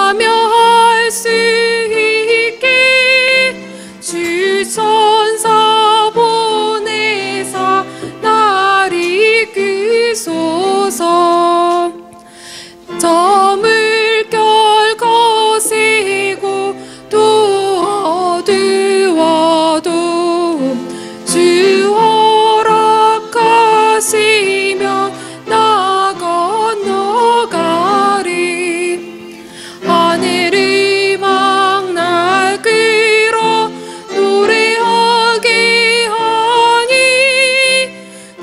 참여할 수 있게 주 천사 보내사 날 이끄소서. 저 물결 거세고 또 어두워도 주 허락하시면 나 건너가리. 하늘의 막날 끌어 노래하게 하니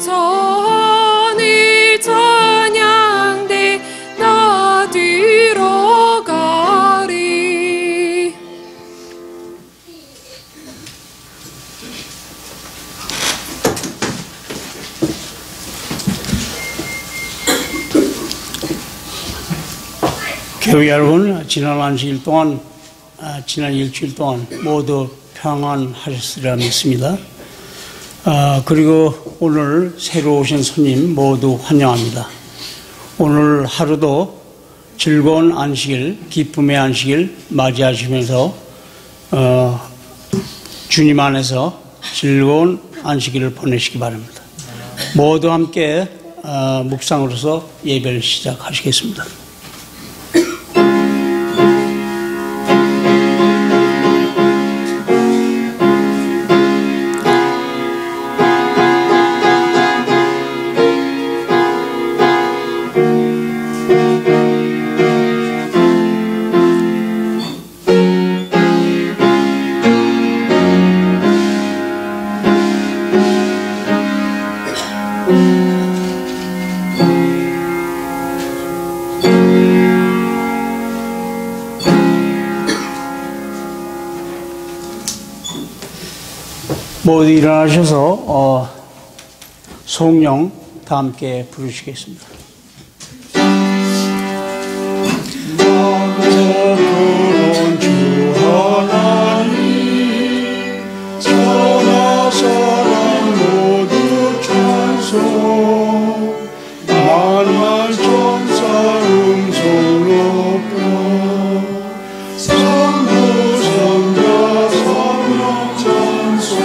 저 하늘 찬양대 나 들어가리. 교회 여러분, 지난 안식일 동안, 지난 일주일 동안 모두 평안하셨으리라 믿습니다. 그리고 오늘 새로 오신 손님 모두 환영합니다. 오늘 하루도 즐거운 안식일, 기쁨의 안식일 맞이하시면서 주님 안에서 즐거운 안식일을 보내시기 바랍니다. 모두 함께 묵상으로서 예배를 시작하시겠습니다. 모두 일어나셔서 성령 다 함께 부르시겠습니다. 그런 주 하나님 천하 사람 모두 찬송 만만 천사 음성 높여 성부 성자 성령 찬송.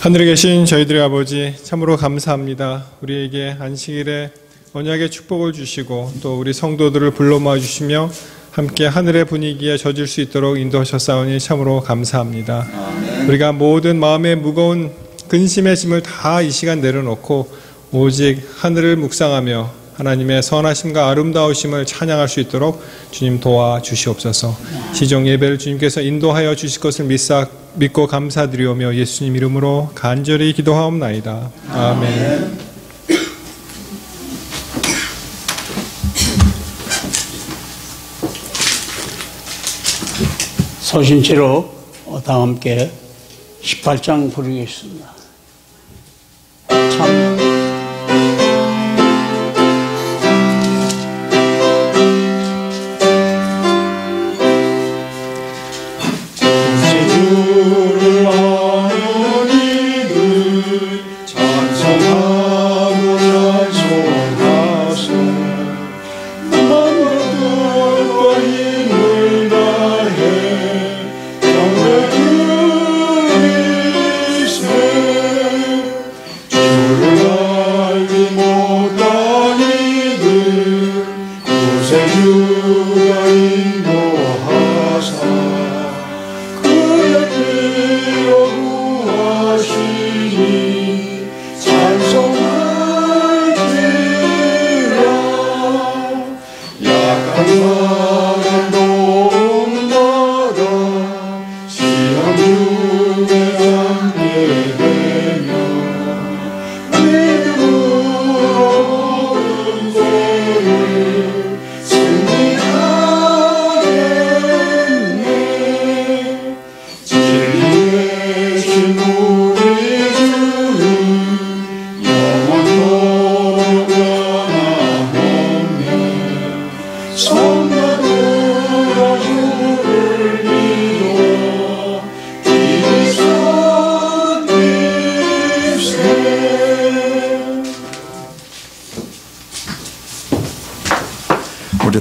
하늘에 계신 저희들의 아버지, 참으로 감사합니다. 우리에게 안식일에 언약의 축복을 주시고 또 우리 성도들을 불러 모아주시며 함께 하늘의 분위기에 젖을 수 있도록 인도하셨사오니 참으로 감사합니다. 우리가 모든 마음의 무거운 근심의 짐을 다 이 시간 내려놓고 오직 하늘을 묵상하며 하나님의 선하심과 아름다우심을 찬양할 수 있도록 주님 도와주시옵소서. 시종 예배를 주님께서 인도하여 주실 것을 믿고 감사드리오며 예수님 이름으로 간절히 기도하옵나이다. 아멘. 서신 채로 다 함께 18장 부르겠습니다. 참 주를 아는 이들 찬송하고 찬송하세. 만물과 힘을 다해 영광을 그리세.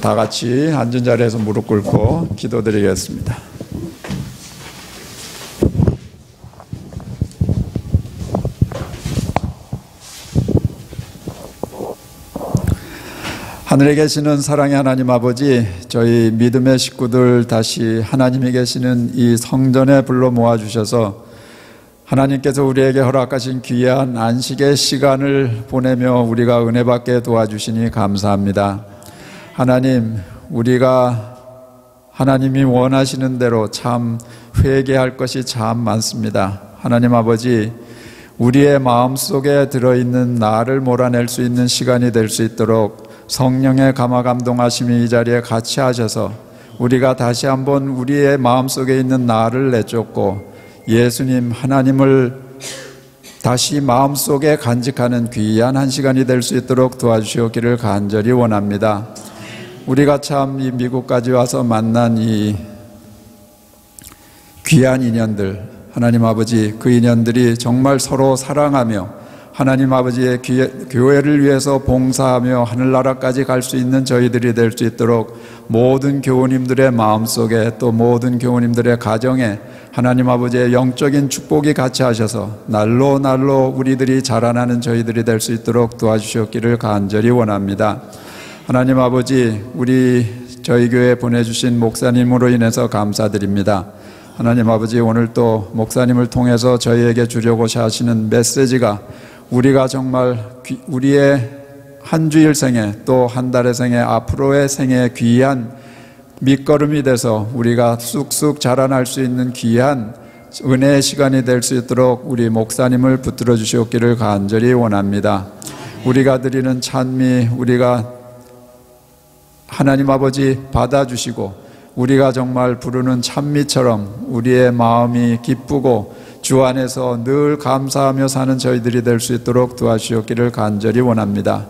다 같이 앉은 자리에서 무릎 꿇고 기도드리겠습니다. 하늘에 계시는 사랑의 하나님 아버지, 저희 믿음의 식구들 다시 하나님이 계시는 이 성전에 불러 모아주셔서 하나님께서 우리에게 허락하신 귀한 안식의 시간을 보내며 우리가 은혜 받게 도와주시니 감사합니다. 하나님, 우리가 하나님이 원하시는 대로 참 회개할 것이 참 많습니다. 하나님 아버지, 우리의 마음속에 들어있는 나를 몰아낼 수 있는 시간이 될 수 있도록 성령의 감화 감동하심이 이 자리에 같이 하셔서 우리가 다시 한번 우리의 마음속에 있는 나를 내쫓고 예수님 하나님을 다시 마음속에 간직하는 귀한 한 시간이 될 수 있도록 도와주시옵기를 간절히 원합니다. 우리가 참 이 미국까지 와서 만난 이 귀한 인연들, 하나님 아버지, 그 인연들이 정말 서로 사랑하며 하나님 아버지의 교회를 위해서 봉사하며 하늘나라까지 갈 수 있는 저희들이 될 수 있도록 모든 교우님들의 마음속에 또 모든 교우님들의 가정에 하나님 아버지의 영적인 축복이 같이 하셔서 날로 날로 우리들이 자라나는 저희들이 될 수 있도록 도와주시옵기를 간절히 원합니다. 하나님 아버지, 저희 교회에 보내주신 목사님으로 인해서 감사드립니다. 하나님 아버지, 오늘 또 목사님을 통해서 저희에게 주려고자 하시는 메시지가 우리가 정말 우리의 한 주일 생에 또 한 달의 생에 앞으로의 생에 귀한 밑거름이 돼서 우리가 쑥쑥 자라날 수 있는 귀한 은혜의 시간이 될 수 있도록 우리 목사님을 붙들어 주시옵기를 간절히 원합니다. 우리가 드리는 찬미, 우리가 하나님 아버지 받아주시고 우리가 정말 부르는 찬미처럼 우리의 마음이 기쁘고 주 안에서 늘 감사하며 사는 저희들이 될 수 있도록 도와주시옵기를 간절히 원합니다.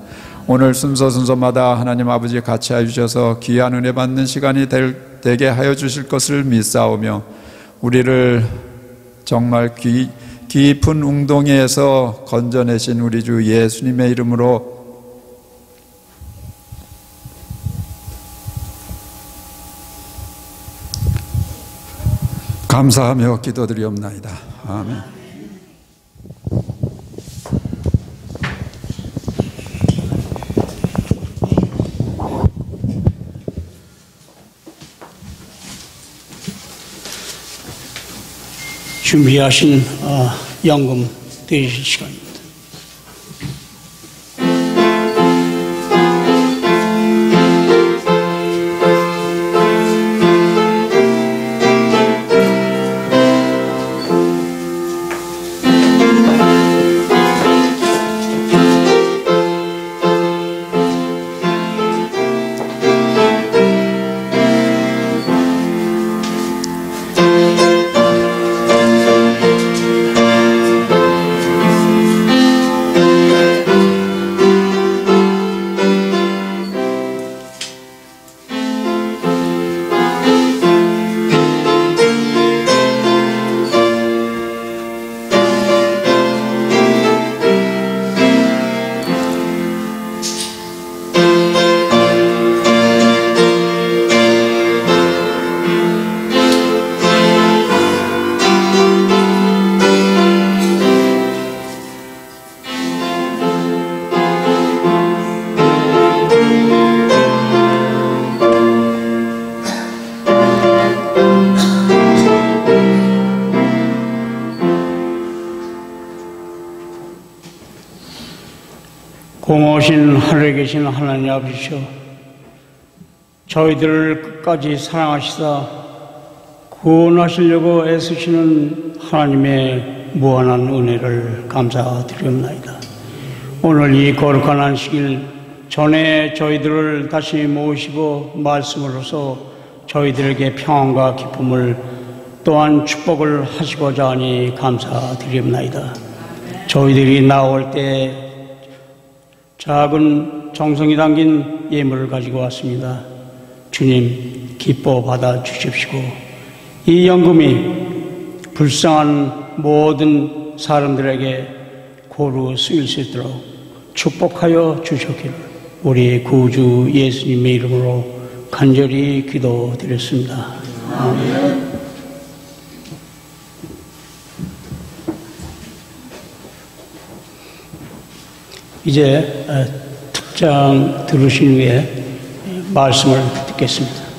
오늘 순서마다 하나님 아버지 같이 해주셔서 귀한 은혜 받는 시간이 되게 하여 주실 것을 믿사오며 우리를 정말 깊은 웅덩이에서 건져내신 우리 주 예수님의 이름으로 감사하며 기도드리옵나이다. 아멘. 준비하신 연금 드리실 시간입니다. 고마우신 하늘에 계신 하나님 아버지시여, 저희들을 끝까지 사랑하시사 구원하시려고 애쓰시는 하나님의 무한한 은혜를 감사드리옵나이다. 오늘 이 거룩한 안식일 전에 저희들을 다시 모으시고 말씀으로서 저희들에게 평안과 기쁨을 또한 축복을 하시고자 하니 감사드리옵나이다. 저희들이 나올 때 작은 정성이 담긴 예물을 가지고 왔습니다. 주님, 기뻐 받아 주십시오. 이 연금이 불쌍한 모든 사람들에게 고루 쓰일 수 있도록 축복하여 주셨기를 우리 구주 예수님의 이름으로 간절히 기도드렸습니다. 아멘. 이제 특장 들으신 후에 말씀을 듣겠습니다.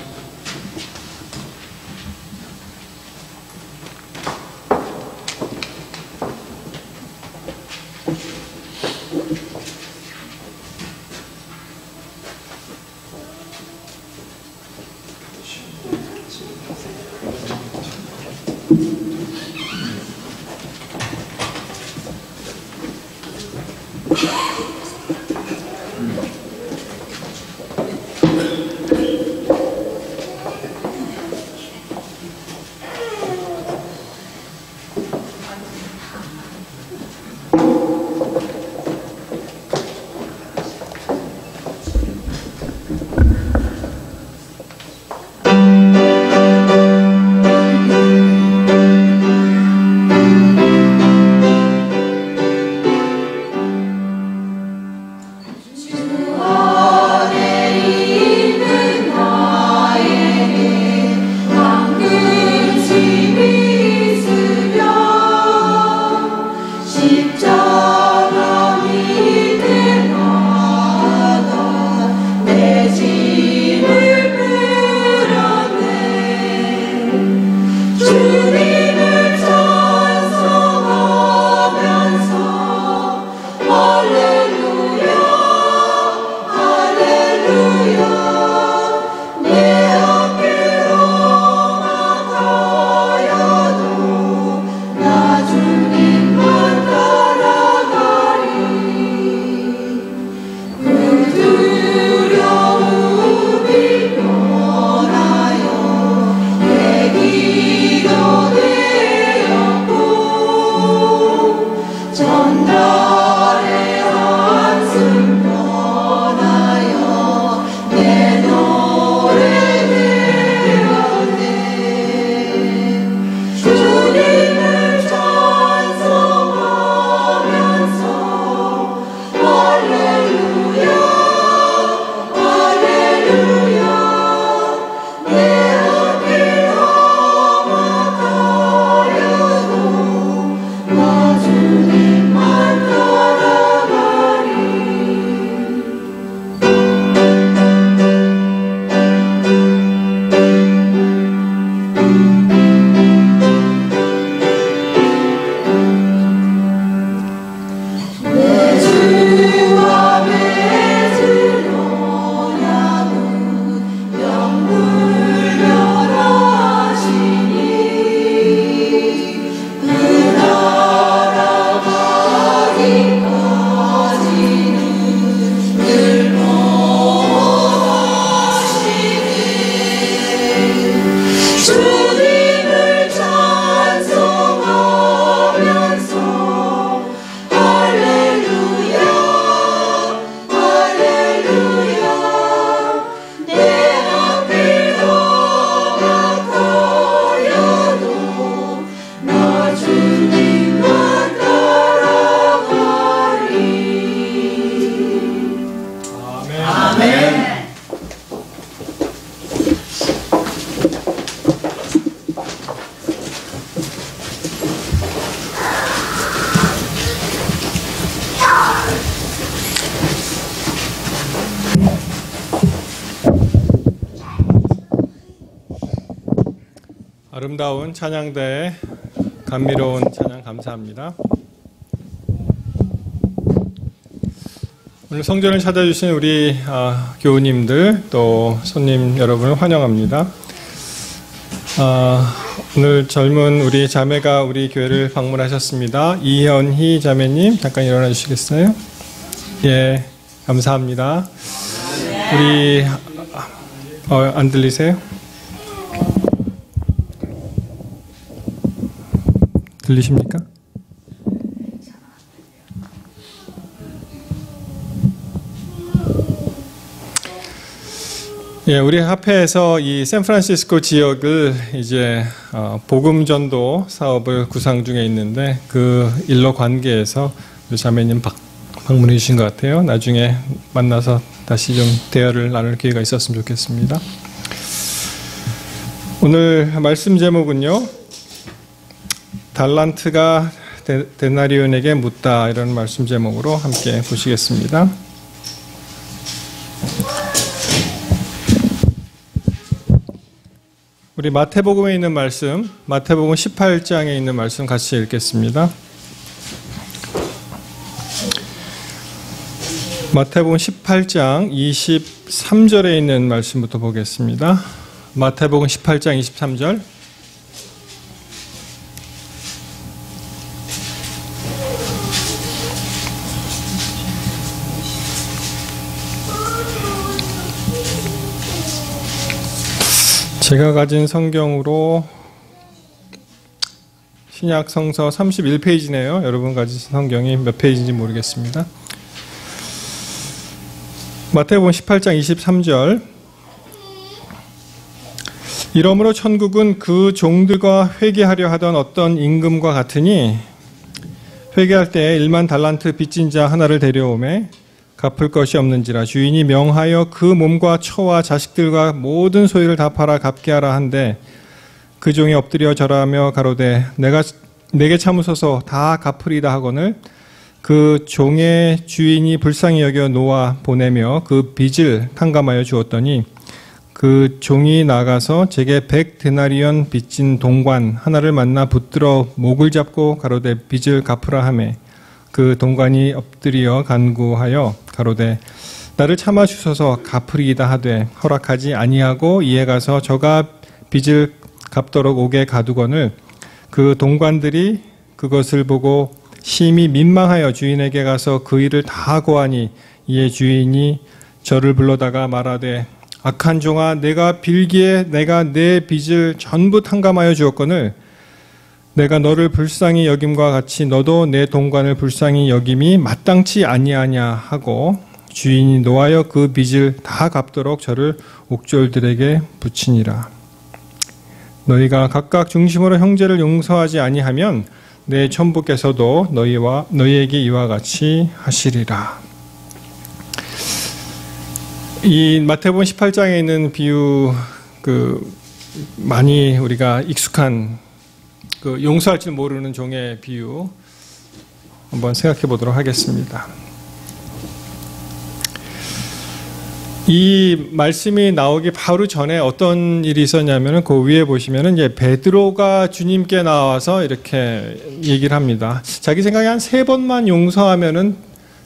아름다운 찬양대에 감미로운 찬양 감사합니다. 오늘 성전을 찾아주신 우리 교우님들 또 손님 여러분을 환영합니다. 오늘 젊은 우리 자매가 우리 교회를 방문하셨습니다. 이현희 자매님 잠깐 일어나 주시겠어요? 예, 감사합니다. 우리 안 들리세요? 들리십니까? 예, 우리 합회에서 이 샌프란시스코 지역을 이제 복음 전도 사업을 구상 중에 있는데 그 일로 관계해서 우리 자매님 방문해 주신 것 같아요. 나중에 만나서 다시 좀 대화를 나눌 기회가 있었으면 좋겠습니다. 오늘 말씀 제목은요, 달란트가 데나리온에게 묻다, 이런 말씀 제목으로 함께 보시겠습니다. 우리 마태복음에 있는 말씀, 마태복음 18장에 있는 말씀 같이 읽겠습니다. 마태복음 18장 23절에 있는 말씀부터 보겠습니다. 마태복음 18장 23절. 제가 가진 성경으로 신약 성서 31페이지네요. 여러분 가진 성경이 몇 페이지인지 모르겠습니다. 마태복음 18장 23절. 이러므로 천국은 그 종들과 회개하려 하던 어떤 임금과 같으니 회개할 때에 1만 달란트 빚진 자 하나를 데려오매 갚을 것이 없는지라 주인이 명하여 그 몸과 처와 자식들과 모든 소유를 다 팔아 갚게 하라 한데 그 종이 엎드려 절하며 가로되 내게 참으소서 다 갚으리다 하거늘 그 종의 주인이 불쌍히 여겨 놓아 보내며 그 빚을 탕감하여 주었더니 그 종이 나가서 제게 100데나리온 빚진 동관 하나를 만나 붙들어 목을 잡고 가로되 빚을 갚으라 하매 그 동관이 엎드려 간구하여 가로되 나를 참아 주소서 갚으리이다 하되 허락하지 아니하고 이에 가서 저가 빚을 갚도록 옥에 가두거늘 그 동관들이 그것을 보고 심히 민망하여 주인에게 가서 그 일을 다 고하니 이에 주인이 저를 불러다가 말하되 악한 종아 내가 빌기에 내가 내 빚을 전부 탕감하여 주었거늘 내가 너를 불쌍히 여김과 같이 너도 내 동관을 불쌍히 여김이 마땅치 아니하냐 하고 주인이 노하여 그 빚을 다 갚도록 저를 옥졸들에게 붙이니라. 너희가 각각 중심으로 형제를 용서하지 아니하면 내 천부께서도 너희에게 이와 같이 하시리라. 이 마태복음 18장에 있는 비유, 많이 우리가 익숙한 용서할 줄 모르는 종의 비유 한번 생각해 보도록 하겠습니다. 이 말씀이 나오기 바로 전에 어떤 일이 있었냐면은 그 위에 보시면은 이제 베드로가 주님께 나와서 이렇게 얘기를 합니다. 자기 생각에 한 3번만 용서하면은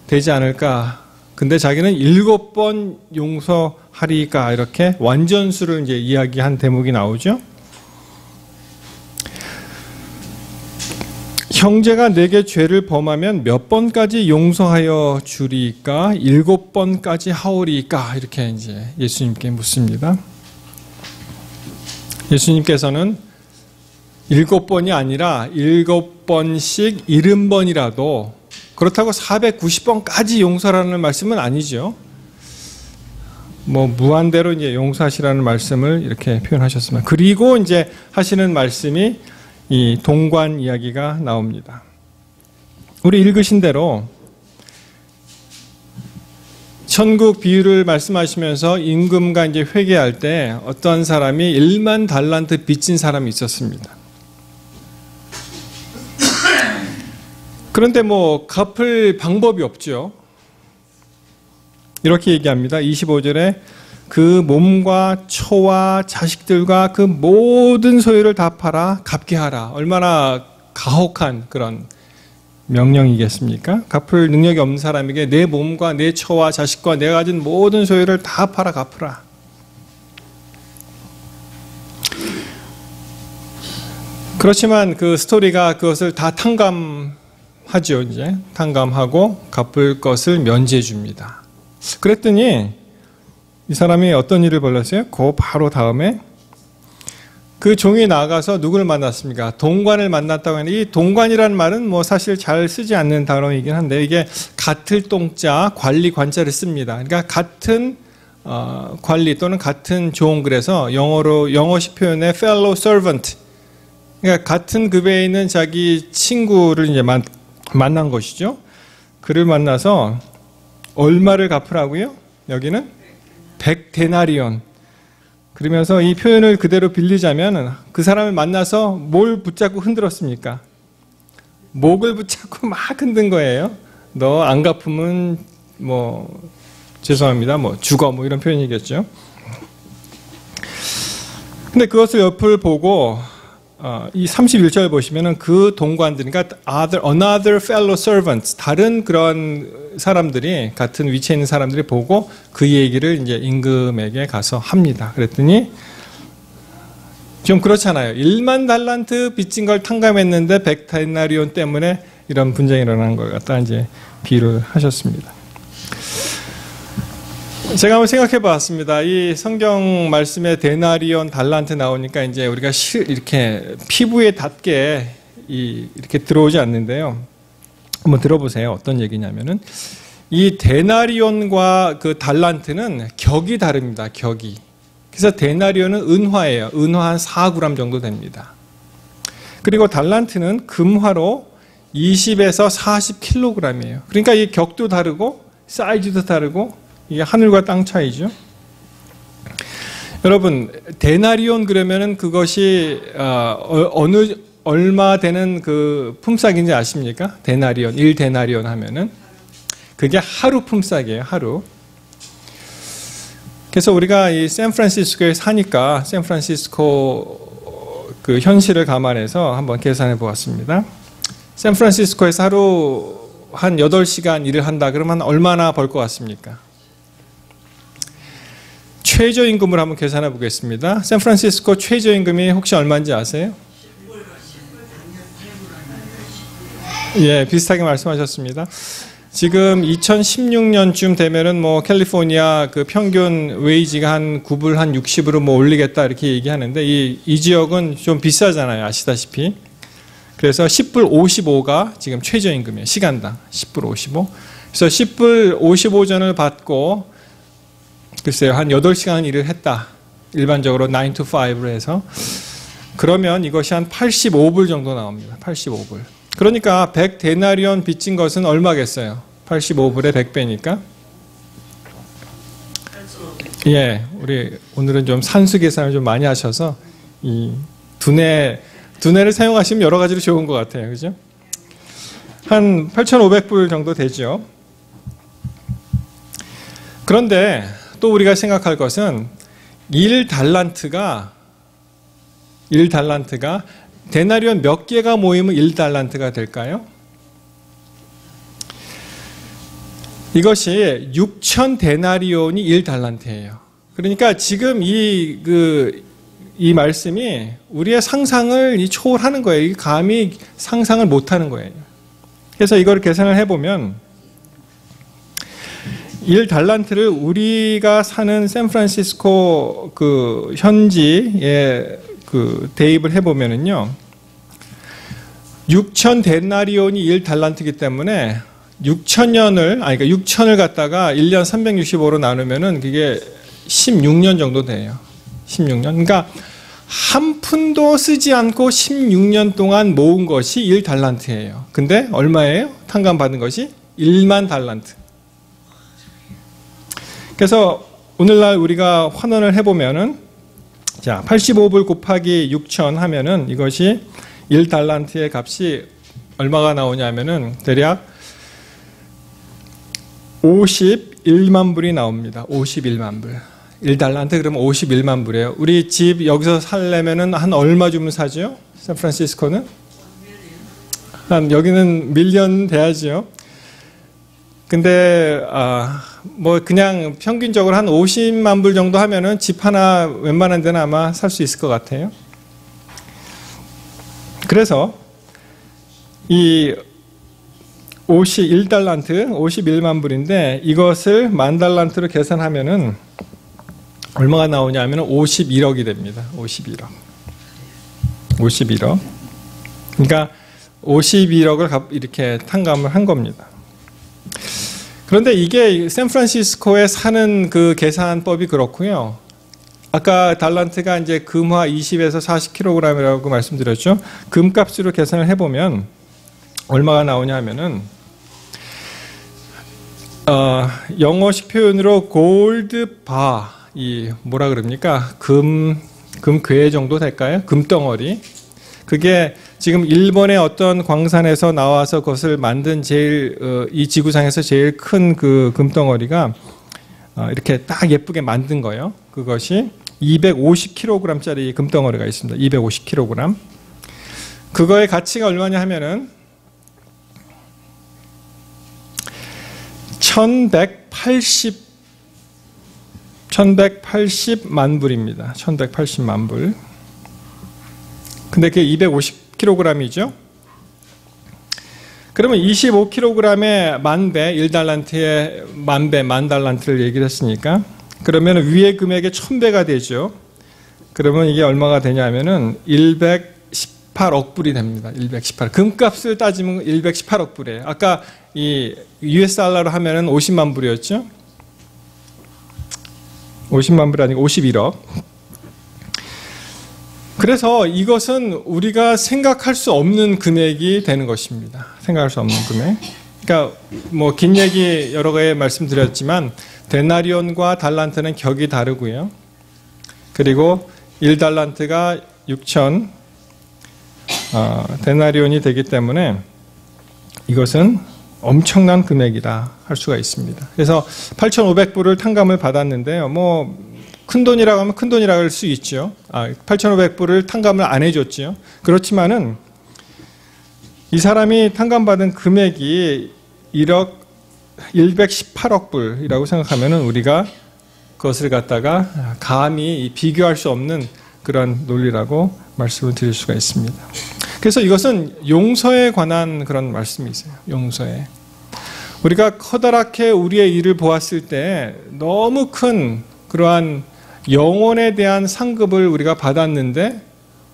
되지 않을까. 근데 자기는 7번 용서하리까, 이렇게 완전수를 이제 이야기한 대목이 나오죠. 형제가 내게 죄를 범하면 몇 번까지 용서하여 주리까? 7번까지 하오리까? 이렇게 이제 예수님께 묻습니다. 예수님께서는 7번이 아니라 7번씩 70번이라도, 그렇다고 490번까지 용서라는 말씀은 아니죠. 무한대로 이제 용서하시라는 말씀을 이렇게 표현하셨습니다. 그리고 이제 하시는 말씀이 이 동관 이야기가 나옵니다. 우리 읽으신 대로 천국 비유를 말씀하시면서 임금과 이제 회개할 때 어떤 사람이 1만 달란트 빚진 사람이 있었습니다. 그런데 갚을 방법이 없죠. 이렇게 얘기합니다. 25절에 그 몸과 처와 자식들과 그 모든 소유를 다 팔아 갚게 하라. 얼마나 가혹한 그런 명령이겠습니까? 갚을 능력이 없는 사람에게 내 몸과 내 처와 자식과 내가 가진 모든 소유를 다 팔아 갚으라. 그렇지만 그 스토리가 그것을 다 탕감하죠. 이제 탕감하고 갚을 것을 면제해 줍니다. 그랬더니 이 사람이 어떤 일을 벌였어요? 그 바로 다음에 그 종이 나가서 누구를 만났습니까? 동관을 만났다고 하는데, 이 동관이라는 말은 사실 잘 쓰지 않는 단어이긴 한데, 이게 같을 동자, 관리 관자를 씁니다. 그러니까 같은 관리 또는 같은 종, 그래서 영어식 표현의 fellow servant, 그러니까 같은 급에 있는 자기 친구를 이제 만난 것이죠. 그를 만나서 얼마를 갚으라고요? 여기는 100데나리온. 그러면서 이 표현을 그대로 빌리자면 그 사람을 만나서 뭘 붙잡고 흔들었습니까? 목을 붙잡고 막 흔든 거예요. 너 안 갚으면 뭐 죄송합니다. 뭐 죽어 뭐 이런 표현이겠죠. 근데 그것을 옆을 보고 이 31절 보시면은 그 동관들, 그러니까 another fellow servants, 다른 그런 사람들이, 같은 위치에 있는 사람들이 보고 그 얘기를 이제 임금에게 가서 합니다. 그랬더니 좀 그렇잖아요. 1만 달란트 빚진 걸 탕감했는데 100데나리온 때문에 이런 분쟁이 일어난 걸 갖다 이제 비유를 하셨습니다. 제가 한번 생각해 봤습니다. 이 성경 말씀에 데나리온, 달란트 나오니까 이제 우리가 이렇게 피부에 닿게 이렇게 들어오지 않는데요. 한번 들어보세요. 어떤 얘기냐면은 이 데나리온과 그 달란트는 격이 다릅니다. 격이. 그래서 데나리온은 은화예요. 은화 한 4g 정도 됩니다. 그리고 달란트는 금화로 20에서 40kg이에요. 그러니까 이 격도 다르고 사이즈도 다르고 이게 하늘과 땅 차이죠. 여러분, 데나리온 그러면은 그것이 얼마 되는 그 품삯인지 아십니까? 데나리온, 1데나리온 하면은 그게 하루 품삯이에요. 하루. 그래서 우리가 이 샌프란시스코에 사니까 샌프란시스코 그 현실을 감안해서 한번 계산해 보았습니다. 샌프란시스코에서 하루 한 8시간 일을 한다 그러면 얼마나 벌 것 같습니까? 최저임금을 한번 계산해 보겠습니다. 샌프란시스코 최저임금이 혹시 얼마인지 아세요? 예, 비슷하게 말씀하셨습니다. 지금 2016년쯤 되면은 뭐 캘리포니아 그 평균 웨이지가 한 9불 한 60으로 뭐 올리겠다 이렇게 얘기하는데 이 지역은 좀 비싸잖아요. 아시다시피. 그래서 10불 55가 지금 최저임금이에요. 시간당 10불 55. 그래서 10불 55전을 받고 글쎄요, 한 8시간 일을 했다. 일반적으로 9 to 5로 해서. 그러면 이것이 한 85불 정도 나옵니다. 85불. 그러니까 100데나리온 빚진 것은 얼마겠어요? 85불에 100배니까. 예, 우리 오늘은 좀 산수 계산을 좀 많이 하셔서 이 두뇌를 사용하시면 여러 가지로 좋은 것 같아요. 그죠? 한 8,500불 정도 되죠. 그런데 또 우리가 생각할 것은 1달란트가 데나리온 몇 개가 모이면 1달란트가 될까요? 이것이 6,000데나리온이 1달란트예요. 그러니까 지금 이 말씀이 우리의 상상을 초월하는 거예요. 감히 상상을 못하는 거예요. 그래서 이걸 계산을 해보면 1달란트를 우리가 사는 샌프란시스코 그 현지에 그 대입을 해보면은요, 6,000데나리온이 1달란트이기 때문에 6,000을 갖다가 1년 365로 나누면은 그게 16년 정도 돼요. 16년. 그러니까 한 푼도 쓰지 않고 16년 동안 모은 것이 1달란트예요. 근데 얼마예요? 탕감받은 것이 1만 달란트. 그래서 오늘날 우리가 환원을 해보면은, 자, 85불 곱하기 6,000 하면은 이것이 1달란트의 값이 얼마가 나오냐면은 대략 51만 불이 나옵니다. 51만 불. 1달란트 그러면 51만 불이에요. 우리 집 여기서 살려면은 한 얼마 주면 사죠? 샌프란시스코는? 한 여기는 밀리언 돼야죠. 근데 뭐 그냥 평균적으로 한 50만 불 정도 하면은 집 하나 웬만한 데는 아마 살 수 있을 것 같아요. 그래서 이 1달란트 51만 불인데 이것을 만 달란트로 계산하면은 얼마가 나오냐면 51억이 됩니다. 51억. 그러니까 51억을 이렇게 탕감을 한 겁니다. 그런데 이게 샌프란시스코에 사는 그 계산법이 그렇고요. 아까 달란트가 이제 금화 20에서 40kg이라고 말씀드렸죠. 금값으로 계산을 해보면 얼마가 나오냐 하면은 영어식 표현으로 골드 바 이 뭐라 그럽니까? 금괴 정도 될까요? 금덩어리. 그게 지금 일본의 어떤 광산에서 나와서 그것을 만든 이 지구상에서 제일 큰 그 금덩어리가 이렇게 딱 예쁘게 만든 거예요. 그것이 250kg짜리 금덩어리가 있습니다. 250kg. 그거의 가치가 얼마냐 하면은 1180만 불입니다. 1180만 불. 근데 그게 250kg이죠. 그러면 25kg에 만배, 1달란트에 만배, 만달란트를 얘기를 했으니까 그러면 위의 금액의 1000배가 되죠. 그러면 이게 얼마가 되냐면은 118억 불이 됩니다. 118. 금값을 따지면 118억 불이에요. 아까 이 US 달러로 하면은 50만 불이었죠. 50만 불이 아니고 51억. 그래서 이것은 우리가 생각할 수 없는 금액이 되는 것입니다. 생각할 수 없는 금액. 그러니까 뭐 긴 얘기 여러 가지 말씀드렸지만 데나리온과 달란트는 격이 다르고요. 그리고 1달란트가 6천 데나리온이 되기 때문에 이것은 엄청난 금액이다 할 수가 있습니다. 그래서 8,500불을 탕감을 받았는데요. 뭐 큰 돈이라고 하면 큰 돈이라고 할 수 있죠. 8,500불을 탕감을 안 해줬죠. 그렇지만은 이 사람이 탕감받은 금액이 118억 불이라고 생각하면은 우리가 그것을 갖다가 감히 비교할 수 없는 그런 논리라고 말씀을 드릴 수가 있습니다. 그래서 이것은 용서에 관한 그런 말씀이 있어요. 용서에. 우리가 커다랗게 우리의 일을 보았을 때 너무 큰 그러한 영혼에 대한 상급을 우리가 받았는데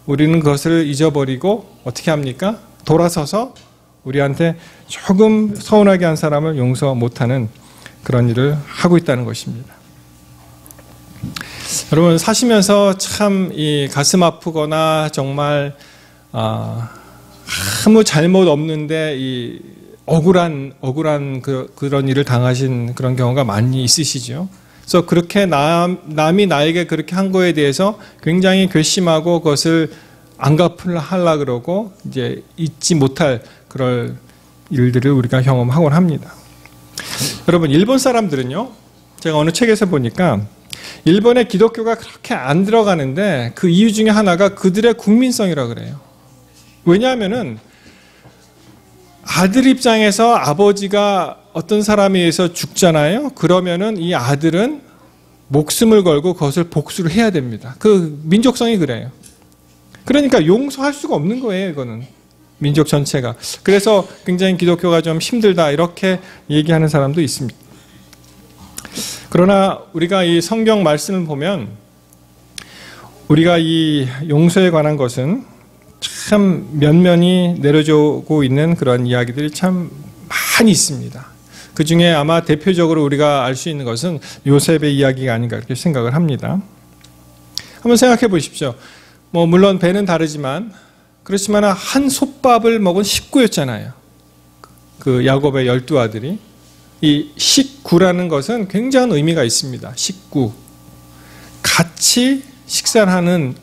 우리는 그것을 잊어버리고 어떻게 합니까? 돌아서서 우리한테 조금 서운하게 한 사람을 용서 못하는 그런 일을 하고 있다는 것입니다. 여러분 사시면서 참 이 가슴 아프거나 정말 아무 잘못 없는데 이 억울한 그런 일을 당하신 그런 경우가 많이 있으시죠. 그래서 그렇게 남이 나에게 그렇게 한 거에 대해서 굉장히 괘씸하고 그것을 안 갚으려고 그러고 이제 잊지 못할 그런 일들을 우리가 경험하곤 합니다. 여러분 일본 사람들은요. 제가 어느 책에서 보니까 일본의 기독교가 그렇게 안 들어가는데 그 이유 중에 하나가 그들의 국민성이라고 그래요. 왜냐하면은 아들 입장에서 아버지가 어떤 사람에 의해서 죽잖아요. 그러면은 이 아들은 목숨을 걸고 그것을 복수를 해야 됩니다. 그 민족성이 그래요. 그러니까 용서할 수가 없는 거예요. 이거는 민족 전체가. 그래서 굉장히 기독교가 좀 힘들다 이렇게 얘기하는 사람도 있습니다. 그러나 우리가 이 성경 말씀을 보면 우리가 이 용서에 관한 것은 참 면면이 내려오고 있는 그런 이야기들이 참 많이 있습니다. 그 중에 아마 대표적으로 우리가 알 수 있는 것은 요셉의 이야기가 아닌가 이렇게 생각을 합니다. 한번 생각해 보십시오. 뭐 물론 배는 다르지만 그렇지만 한 솥밥을 먹은 식구였잖아요. 그 야곱의 12아들이. 이 식구라는 것은 굉장한 의미가 있습니다. 식구. 같이 식사하는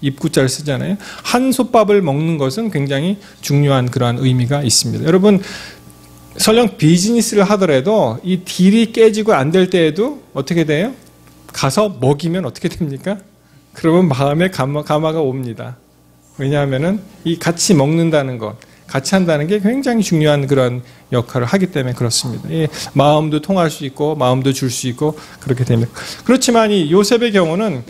입구자를 쓰잖아요. 한 솥밥을 먹는 것은 굉장히 중요한 그러한 의미가 있습니다. 여러분 설령 비즈니스를 하더라도 이 딜이 깨지고 안 될 때에도 어떻게 돼요? 가서 먹이면 어떻게 됩니까? 그러면 마음에 감화가 옵니다. 왜냐하면은 이 같이 먹는다는 것, 같이 한다는 게 굉장히 중요한 그런 역할을 하기 때문에 그렇습니다. 이 마음도 통할 수 있고 마음도 줄 수 있고 그렇게 됩니다. 그렇지만 이 요셉의 경우는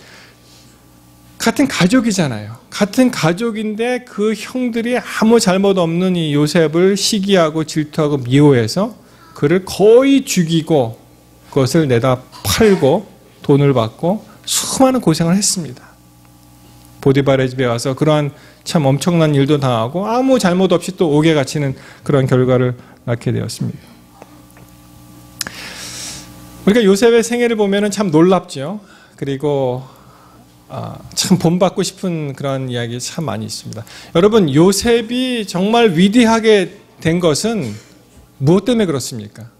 같은 가족이잖아요. 같은 가족인데 그 형들이 아무 잘못 없는 이 요셉을 시기하고 질투하고 미워해서 그를 거의 죽이고 그것을 내다 팔고 돈을 받고 수많은 고생을 했습니다. 보디발의 집에 와서 그러한 참 엄청난 일도 당하고 아무 잘못 없이 또 옥에 갇히는 그런 결과를 낳게 되었습니다. 우리가 요셉의 생애를 보면 참 놀랍죠. 그리고 참 본받고 싶은 그런 이야기 참 많이 있습니다. 여러분 요셉이 정말 위대하게 된 것은 무엇 때문에 그렇습니까?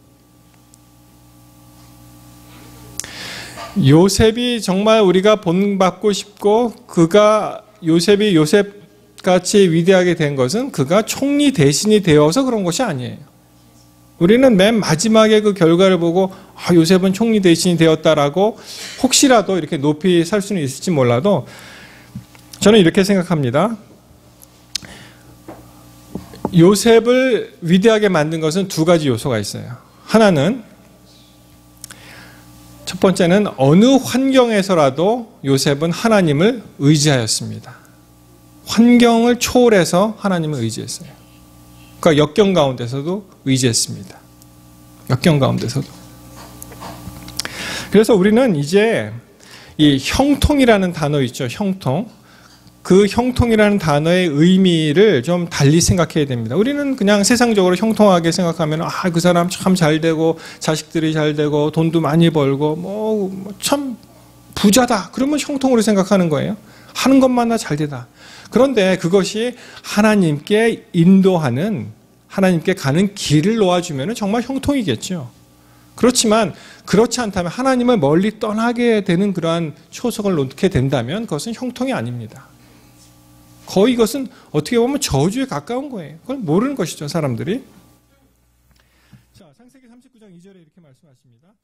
요셉이 정말 우리가 본받고 싶고 요셉이 요셉같이 위대하게 된 것은 그가 총리 대신이 되어서 그런 것이 아니에요. 우리는 맨 마지막에 그 결과를 보고 요셉은 총리 대신이 되었다라고 혹시라도 이렇게 높이 살 수는 있을지 몰라도 저는 이렇게 생각합니다. 요셉을 위대하게 만든 것은 두 가지 요소가 있어요. 하나는 첫 번째는 어느 환경에서라도 요셉은 하나님을 의지하였습니다. 환경을 초월해서 하나님을 의지했어요. 그러니까 역경 가운데서도 의지했습니다. 역경 가운데서도. 그래서 우리는 이제 이 형통이라는 단어 있죠. 형통. 그 형통이라는 단어의 의미를 좀 달리 생각해야 됩니다. 우리는 그냥 세상적으로 형통하게 생각하면 그 사람 참 잘 되고 자식들이 잘 되고 돈도 많이 벌고 참 부자다. 그러면 형통으로 생각하는 거예요. 하는 것마다 잘 되다. 그런데 그것이 하나님께 인도하는 하나님께 가는 길을 놓아주면 정말 형통이겠죠. 그렇지만 그렇지 않다면 하나님을 멀리 떠나게 되는 그러한 초석을 놓게 된다면 그것은 형통이 아닙니다. 거의 이것은 어떻게 보면 저주에 가까운 거예요. 그걸 모르는 것이죠, 사람들이. 자, 창세기 39장 2절에 이렇게 말씀하십니다.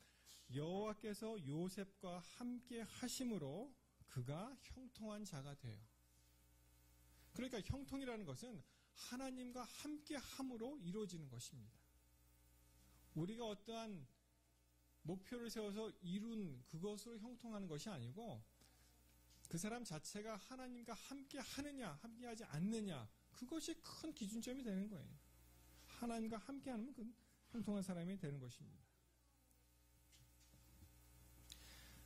여호와께서 요셉과 함께 하심으로 그가 형통한 자가 돼요. 그러니까 형통이라는 것은 하나님과 함께 함으로 이루어지는 것입니다. 우리가 어떠한 목표를 세워서 이룬 그것으로 형통하는 것이 아니고 그 사람 자체가 하나님과 함께 하느냐, 함께 하지 않느냐, 그것이 큰 기준점이 되는 거예요. 하나님과 함께 하면 그 형통한 사람이 되는 것입니다.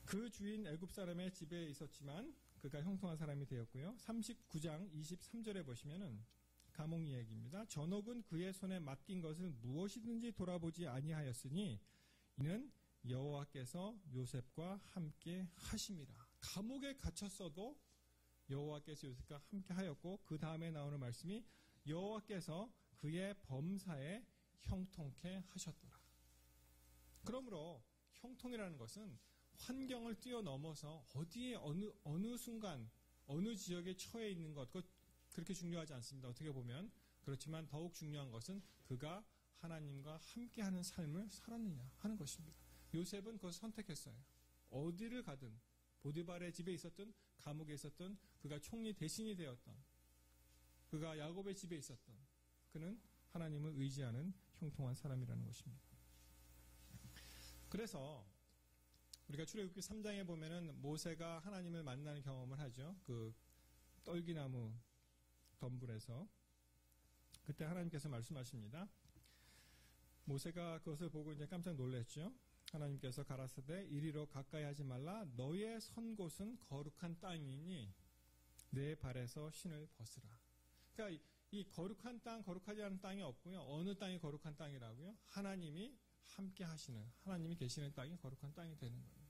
그 주인 애굽 사람의 집에 있었지만 그가 형통한 사람이 되었고요. 39장 23절에 보시면은 감옥 이야기입니다. 전옥은 그의 손에 맡긴 것을 무엇이든지 돌아보지 아니하였으니 이는 여호와께서 요셉과 함께 하심이라. 감옥에 갇혔어도 여호와께서 요셉과 함께 하였고 그 다음에 나오는 말씀이 여호와께서 그의 범사에 형통케 하셨더라. 그러므로 형통이라는 것은 환경을 뛰어넘어서 어디에 어느 순간 어느 지역에 처해 있는 것 그렇게 중요하지 않습니다. 어떻게 보면 그렇지만 더욱 중요한 것은 그가 하나님과 함께하는 삶을 살았느냐 하는 것입니다. 요셉은 그것을 선택했어요. 어디를 가든 보디발의 집에 있었던 감옥에 있었던 그가 총리 대신이 되었던 그가 야곱의 집에 있었던 그는 하나님을 의지하는 형통한 사람이라는 것입니다. 그래서 우리가 출애굽기 3장에 보면은 모세가 하나님을 만나는 경험을 하죠. 그 떨기나무 덤불에서 그때 하나님께서 말씀하십니다. 모세가 그것을 보고 이제 깜짝 놀랐죠. 하나님께서 가라사대 이리로 가까이 하지 말라. 너의 선 곳은 거룩한 땅이니 내 발에서 신을 벗으라. 그러니까 이 거룩한 땅, 거룩하지 않은 땅이 없고요. 어느 땅이 거룩한 땅이라고요? 하나님이 함께 하시는, 하나님이 계시는 땅이 거룩한 땅이 되는 거예요.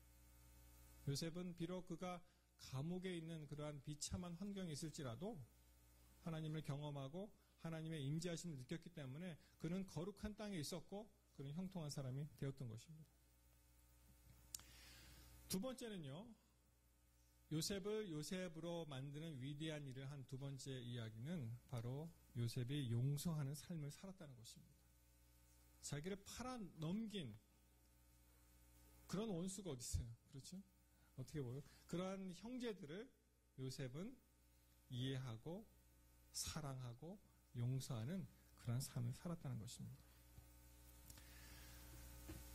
요셉은 비록 그가 감옥에 있는 그러한 비참한 환경이 있을지라도 하나님을 경험하고 하나님의 임재하심을 느꼈기 때문에 그는 거룩한 땅에 있었고 그는 형통한 사람이 되었던 것입니다. 두 번째는요. 요셉을 요셉으로 만드는 위대한 일을 한 두 번째 이야기는 바로 요셉이 용서하는 삶을 살았다는 것입니다. 자기를 팔아넘긴 그런 원수가 어디 있어요? 그렇죠? 어떻게 보여요? 그러한 형제들을 요셉은 이해하고 사랑하고 용서하는 그런 삶을 살았다는 것입니다.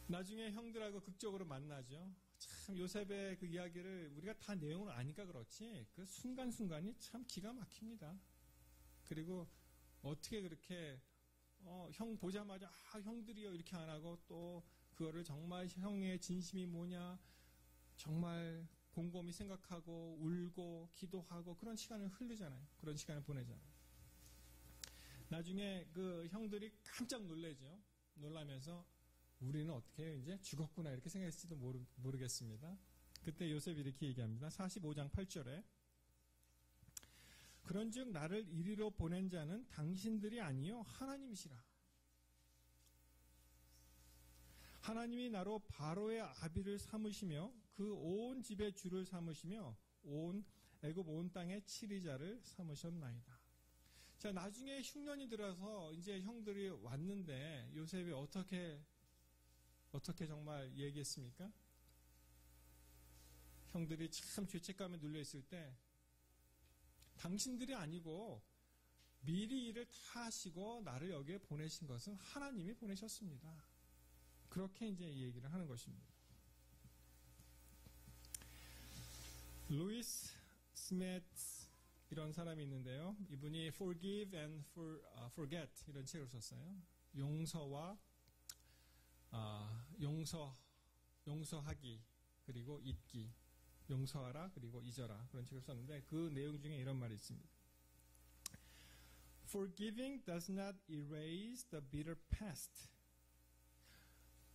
나중에 형들하고 극적으로 만나죠. 참 요셉의 그 이야기를 우리가 다 내용을 아니까 그렇지 그 순간순간이 참 기가 막힙니다. 그리고 어떻게 그렇게 형 보자마자 형들이요 이렇게 안 하고 또 그거를 정말 형의 진심이 뭐냐 정말 곰곰이 생각하고 울고 기도하고 그런 시간을 흐르잖아요. 그런 시간을 보내잖아요. 나중에 그 형들이 깜짝 놀라죠. 놀라면서 우리는 어떻게 해요? 이제 죽었구나 이렇게 생각했을지도 모르겠습니다. 그때 요셉이 이렇게 얘기합니다. 45장 8절에 그런즉 나를 이리로 보낸 자는 당신들이 아니요 하나님이시라. 하나님이 나로 바로의 아비를 삼으시며 그 온 집의 주를 삼으시며 온 애굽 온 땅의 치리자를 삼으셨나이다. 자, 나중에 흉년이 들어서 이제 형들이 왔는데 요셉이 어떻게 정말 얘기했습니까? 형들이 참 죄책감에 눌려 있을 때 당신들이 아니고 미리 일을 다 하시고 나를 여기에 보내신 것은 하나님이 보내셨습니다. 그렇게 이제 얘기를 하는 것입니다. 루이스 스미스 이런 사람이 있는데요. 이분이 Forgive and Forget 이런 책을 썼어요. 용서와 용서하기 그리고 잊기, 용서하라 그리고 잊어라 그런 책을 썼는데 그 내용 중에 이런 말이 있습니다. Forgiving does not erase the bitter past.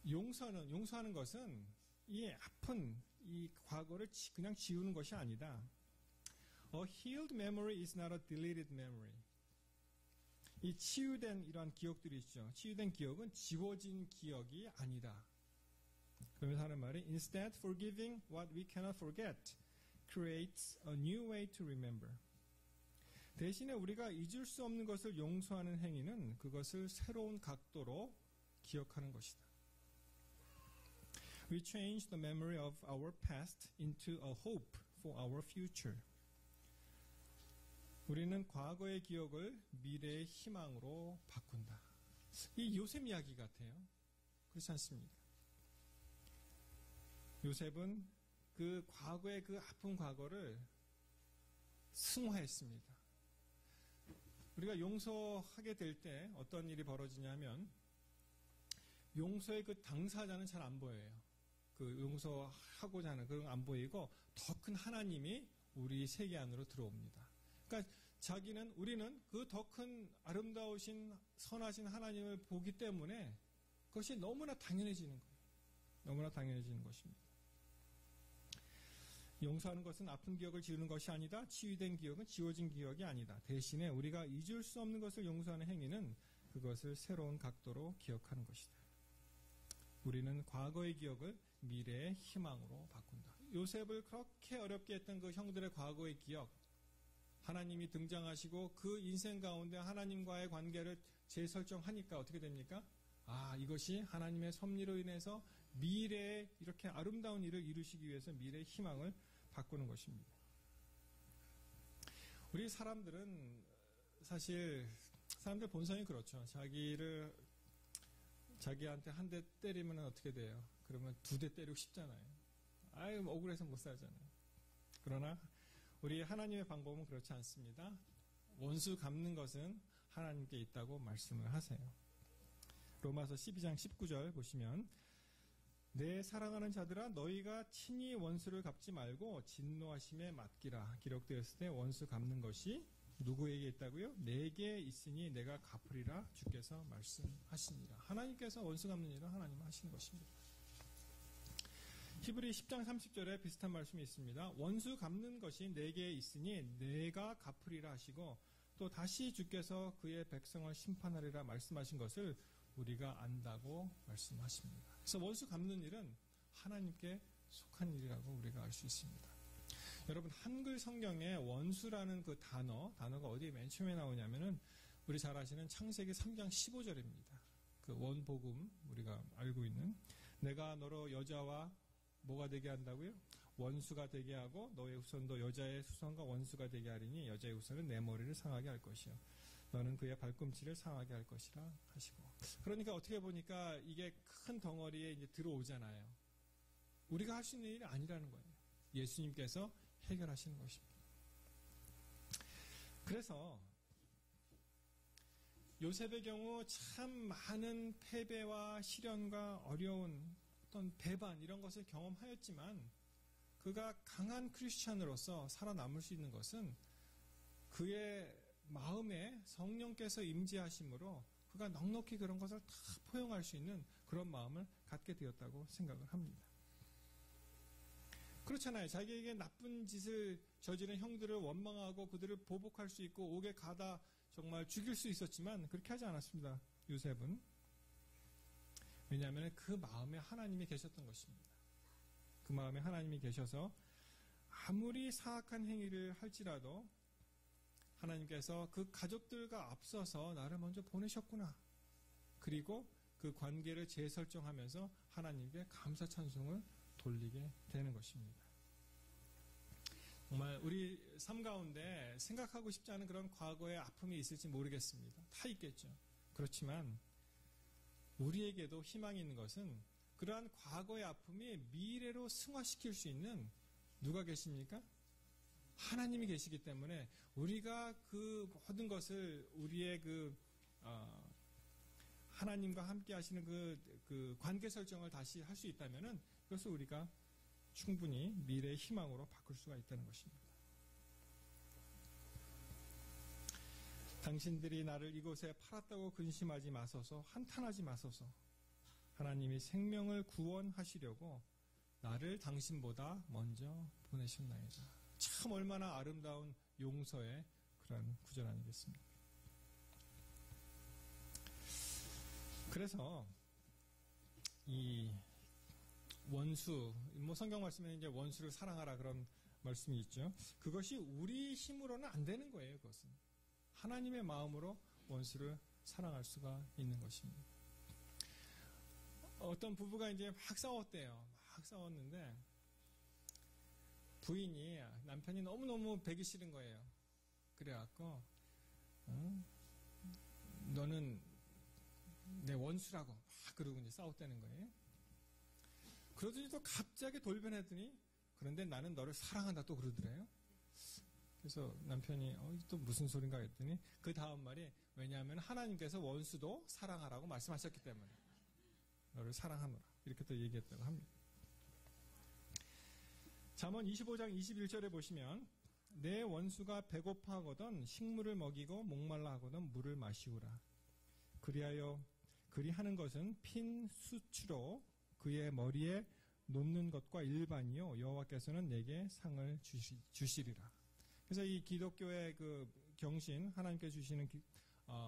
용서하는 것은 이 아픈 이 과거를 그냥 지우는 것이 아니다. A healed memory is not a deleted memory. 이 치유된 이러한 기억들이 있죠. 치유된 기억은 지워진 기억이 아니다. 그러면서 하는 말이 Instead, forgiving what we cannot forget creates a new way to remember. 대신에 우리가 잊을 수 없는 것을 용서하는 행위는 그것을 새로운 각도로 기억하는 것이다. We change the memory of our past into a hope for our future. 우리는 과거의 기억을 미래의 희망으로 바꾼다. 이 요셉 이야기 같아요. 그렇지 않습니까? 요셉은 그 과거의 그 아픈 과거를 승화했습니다. 우리가 용서하게 될 때 어떤 일이 벌어지냐면 용서의 그 당사자는 잘 안 보여요. 그 용서하고자 하는 그런 안 보이고 더 큰 하나님이 우리 세계 안으로 들어옵니다. 그러니까 우리는 그 더 큰 아름다우신 선하신 하나님을 보기 때문에 그것이 너무나 당연해지는 거예요. 너무나 당연해지는 것입니다. 용서하는 것은 아픈 기억을 지우는 것이 아니다. 치유된 기억은 지워진 기억이 아니다. 대신에 우리가 잊을 수 없는 것을 용서하는 행위는 그것을 새로운 각도로 기억하는 것이다. 우리는 과거의 기억을 미래의 희망으로 바꾼다. 요셉을 그렇게 어렵게 했던 그 형들의 과거의 기억, 하나님이 등장하시고 그 인생 가운데 하나님과의 관계를 재설정하니까 어떻게 됩니까? 이것이 하나님의 섭리로 인해서 미래에 이렇게 아름다운 일을 이루시기 위해서 미래의 희망을 바꾸는 것입니다. 우리 사람들은 사실 사람들 본성이 그렇죠. 자기한테 한 대 때리면 어떻게 돼요? 그러면 2대 때리고 싶잖아요. 억울해서 못 살잖아요. 그러나 우리 하나님의 방법은 그렇지 않습니다. 원수 갚는 것은 하나님께 있다고 말씀을 하세요. 로마서 12장 19절 보시면 내 사랑하는 자들아 너희가 친히 원수를 갚지 말고 진노하심에 맡기라. 기록되었을 때 원수 갚는 것이 누구에게 있다고요? 내게 있으니 내가 갚으리라 주께서 말씀하시니라. 하나님께서 원수 갚는 일을 하나님 하시는 것입니다. 히브리 10장 30절에 비슷한 말씀이 있습니다. 원수 갚는 것이 내게 있으니 내가 갚으리라 하시고 또 다시 주께서 그의 백성을 심판하리라 말씀하신 것을 우리가 안다고 말씀하십니다. 그래서 원수 갚는 일은 하나님께 속한 일이라고 우리가 알 수 있습니다. 여러분 한글 성경에 원수라는 그 단어가 어디에 맨 처음에 나오냐면은 우리 잘 아시는 창세기 3장 15절입니다. 그 원복음 우리가 알고 있는 내가 너로 여자와 뭐가 되게 한다고요? 원수가 되게 하고 너의 후손도 여자의 후손과 원수가 되게 하리니 여자의 후손은 내 머리를 상하게 할 것이요 너는 그의 발꿈치를 상하게 할 것이라 하시고. 그러니까 어떻게 보니까 이게 큰 덩어리에 이제 들어오잖아요. 우리가 할 수 있는 일이 아니라는 거예요. 예수님께서 해결하시는 것입니다. 그래서 요셉의 경우 참 많은 패배와 시련과 어려운 어떤 배반 이런 것을 경험하였지만 그가 강한 크리스찬으로서 살아남을 수 있는 것은 그의 마음에 성령께서 임재하심으로 그가 넉넉히 그런 것을 다 포용할 수 있는 그런 마음을 갖게 되었다고 생각을 합니다. 그렇잖아요. 자기에게 나쁜 짓을 저지른 형들을 원망하고 그들을 보복할 수 있고 옥에 가다 정말 죽일 수 있었지만 그렇게 하지 않았습니다. 요셉은. 왜냐하면 그 마음에 하나님이 계셨던 것입니다. 그 그 마음에 하나님이 계셔서 아무리 사악한 행위를 할지라도 하나님께서 그 가족들과 앞서서 나를 먼저 보내셨구나. 그리고 그 관계를 재설정하면서 하나님께 감사 찬송을 돌리게 되는 것입니다. 정말 우리 삶 가운데 생각하고 싶지 않은 그런 과거의 아픔이 있을지 모르겠습니다. 다 있겠죠. 그렇지만 우리에게도 희망이 있는 것은 그러한 과거의 아픔이 미래로 승화시킬 수 있는 누가 계십니까? 하나님이 계시기 때문에 우리가 그 모든 것을 우리의 하나님과 함께 하시는 그 관계 설정을 다시 할 수 있다면은 그것을 우리가 충분히 미래의 희망으로 바꿀 수가 있다는 것입니다. 당신들이 나를 이곳에 팔았다고 근심하지 마소서, 한탄하지 마소서. 하나님이 생명을 구원하시려고 나를 당신보다 먼저 보내셨나이다. 참 얼마나 아름다운 용서의 그런 구절 아니겠습니까? 그래서 이 원수, 성경 말씀에 이제 원수를 사랑하라 그런 말씀이 있죠. 그것이 우리 힘으로는 안 되는 거예요. 그것은 하나님의 마음으로 원수를 사랑할 수가 있는 것입니다. 어떤 부부가 이제 막 싸웠대요. 막 싸웠는데 부인이 남편이 너무너무 배기 싫은 거예요. 그래갖고 너는 내 원수라고 막 그러고 이제 싸웠다는 거예요. 그러더니 또 갑자기 돌변하더니 그런데 나는 너를 사랑한다 또 그러더래요. 그래서 남편이 또 무슨 소린가 했더니 그 다음 말이 왜냐하면 하나님께서 원수도 사랑하라고 말씀하셨기 때문에 너를 사랑하노라 이렇게 또 얘기했다고 합니다. 잠언 25장 21절에 보시면 내 원수가 배고파하거든 식물을 먹이고 목말라 하거든 물을 마시우라. 그리하는 것은 핀 수치로 그의 머리에 놓는 것과 일반이요 여호와께서는 내게 상을 주시리라. 그래서 이 기독교의 그 경신 하나님께 주시는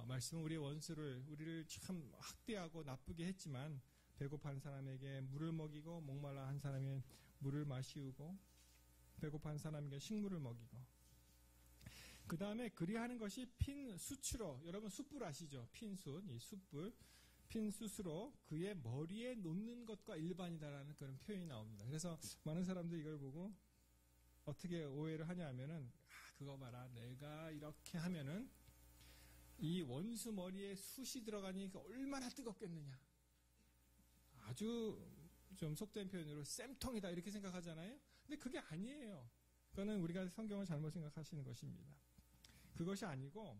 말씀은 우리의 원수를 우리를 참 학대하고 나쁘게 했지만 배고파한 사람에게 물을 먹이고 목말라 한 사람에게 물을 마시우고 배고파한 사람에게 식물을 먹이고 그 다음에 그리하는 것이 핀 숯으로 여러분 숯불 아시죠? 핀숯 이 숯불 핀 숯으로 그의 머리에 놓는 것과 일반이다라는 그런 표현이 나옵니다. 그래서 많은 사람들이 이걸 보고 어떻게 오해를 하냐 하면은 그거 봐라 내가 이렇게 하면은 이 원수 머리에 숯이 들어가니까 얼마나 뜨겁겠느냐 아주 좀 속된 표현으로 쌤통이다 이렇게 생각하잖아요. 근데 그게 아니에요. 그거는 우리가 성경을 잘못 생각하시는 것입니다. 그것이 아니고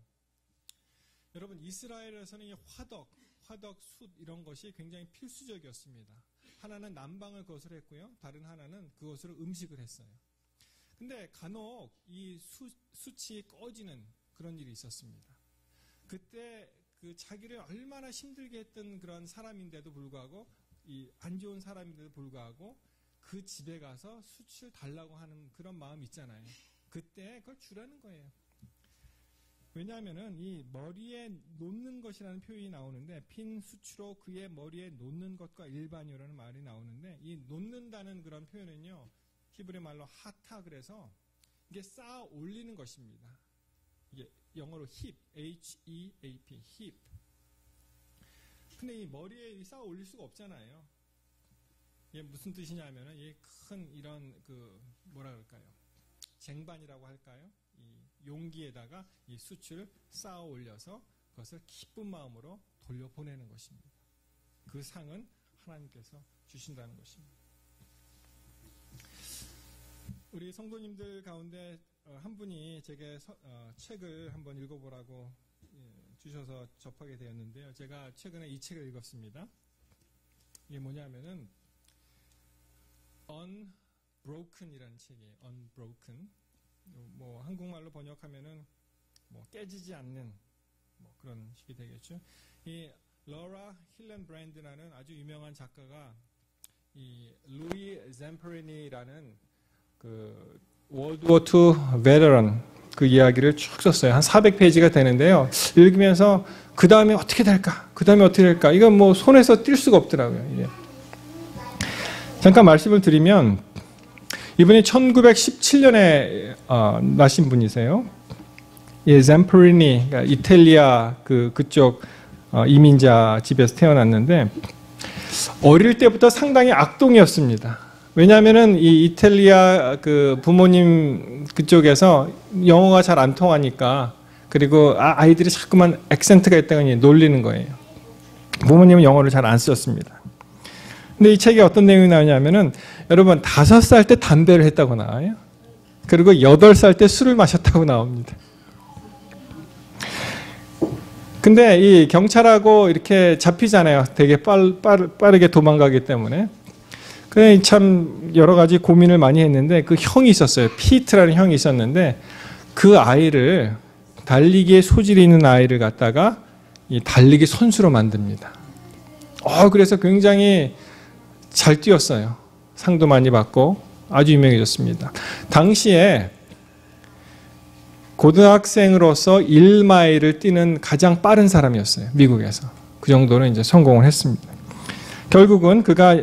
여러분 이스라엘에서는 이 화덕, 숯 이런 것이 굉장히 필수적이었습니다. 하나는 난방을 그것으로 했고요. 다른 하나는 그것으로 음식을 했어요. 근데 간혹 이 숯이 꺼지는 그런 일이 있었습니다. 그때 그 자기를 얼마나 힘들게 했던 그런 사람인데도 불구하고 이 안 좋은 사람인데도 불구하고 그 집에 가서 숯을 달라고 하는 그런 마음이 있잖아요. 그때 그걸 주라는 거예요. 왜냐하면은 이 머리에 놓는 것이라는 표현이 나오는데 핀 숯으로 그의 머리에 놓는 것과 일반이라는 말이 나오는데 이 놓는다는 그런 표현은요 히브리 말로 하타 그래서 이게 쌓아 올리는 것입니다. 이게 영어로 hip, H-E-A-P, hip. 근데 이 머리에 쌓아 올릴 수가 없잖아요. 이게 무슨 뜻이냐면은 이 큰 이런 그 뭐라 그럴까요? 쟁반이라고 할까요? 이 용기에다가 이 숯을 쌓아 올려서 그것을 기쁜 마음으로 돌려보내는 것입니다. 그 상은 하나님께서 주신다는 것입니다. 우리 성도님들 가운데 한 분이 제게 책을 한번 읽어보라고 주셔서 접하게 되었는데요. 제가 최근에 이 책을 읽었습니다. 이게 뭐냐면은 Unbroken이라는 책이에요. Unbroken. 뭐 한국말로 번역하면은 뭐 깨지지 않는 뭐 그런 식이 되겠죠. 이 로라 힐렌브랜드라는 아주 유명한 작가가 이 루이 젬퍼리니라는 그 월드워 II 베테랑 그 이야기를 쭉 썼어요. 한 400페이지가 되는데요. 읽으면서 그 다음에 어떻게 될까? 그 다음에 어떻게 될까? 이건 뭐 손에서 뛸 수가 없더라고요. 이게. 잠깐 말씀을 드리면 이분이 1917년에 나신 분이세요. 예, 젬프리니, 그러니까 이탈리아 그쪽 이민자 집에서 태어났는데 어릴 때부터 상당히 악동이었습니다. 왜냐하면은 이 이탈리아 그 부모님 그쪽에서 영어가 잘 안 통하니까, 그리고 아이들이 자꾸만 액센트가 있다고 놀리는 거예요. 부모님은 영어를 잘 안 쓰셨습니다. 근데 이 책에 어떤 내용이 나오냐면은, 여러분 5살 때 담배를 했다고 나와요. 그리고 8살 때 술을 마셨다고 나옵니다. 근데 이 경찰하고 이렇게 잡히잖아요. 되게 빠르게 도망가기 때문에. 그래 참 여러 가지 고민을 많이 했는데, 그 형이 있었어요. 피트라는 형이 있었는데, 그 아이를, 달리기에 소질이 있는 아이를 갖다가 이 달리기 선수로 만듭니다. 그래서 굉장히 잘 뛰었어요. 상도 많이 받고 아주 유명해졌습니다. 당시에 고등학생으로서 1마일을 뛰는 가장 빠른 사람이었어요. 미국에서. 그 정도는 이제 성공을 했습니다. 결국은 그가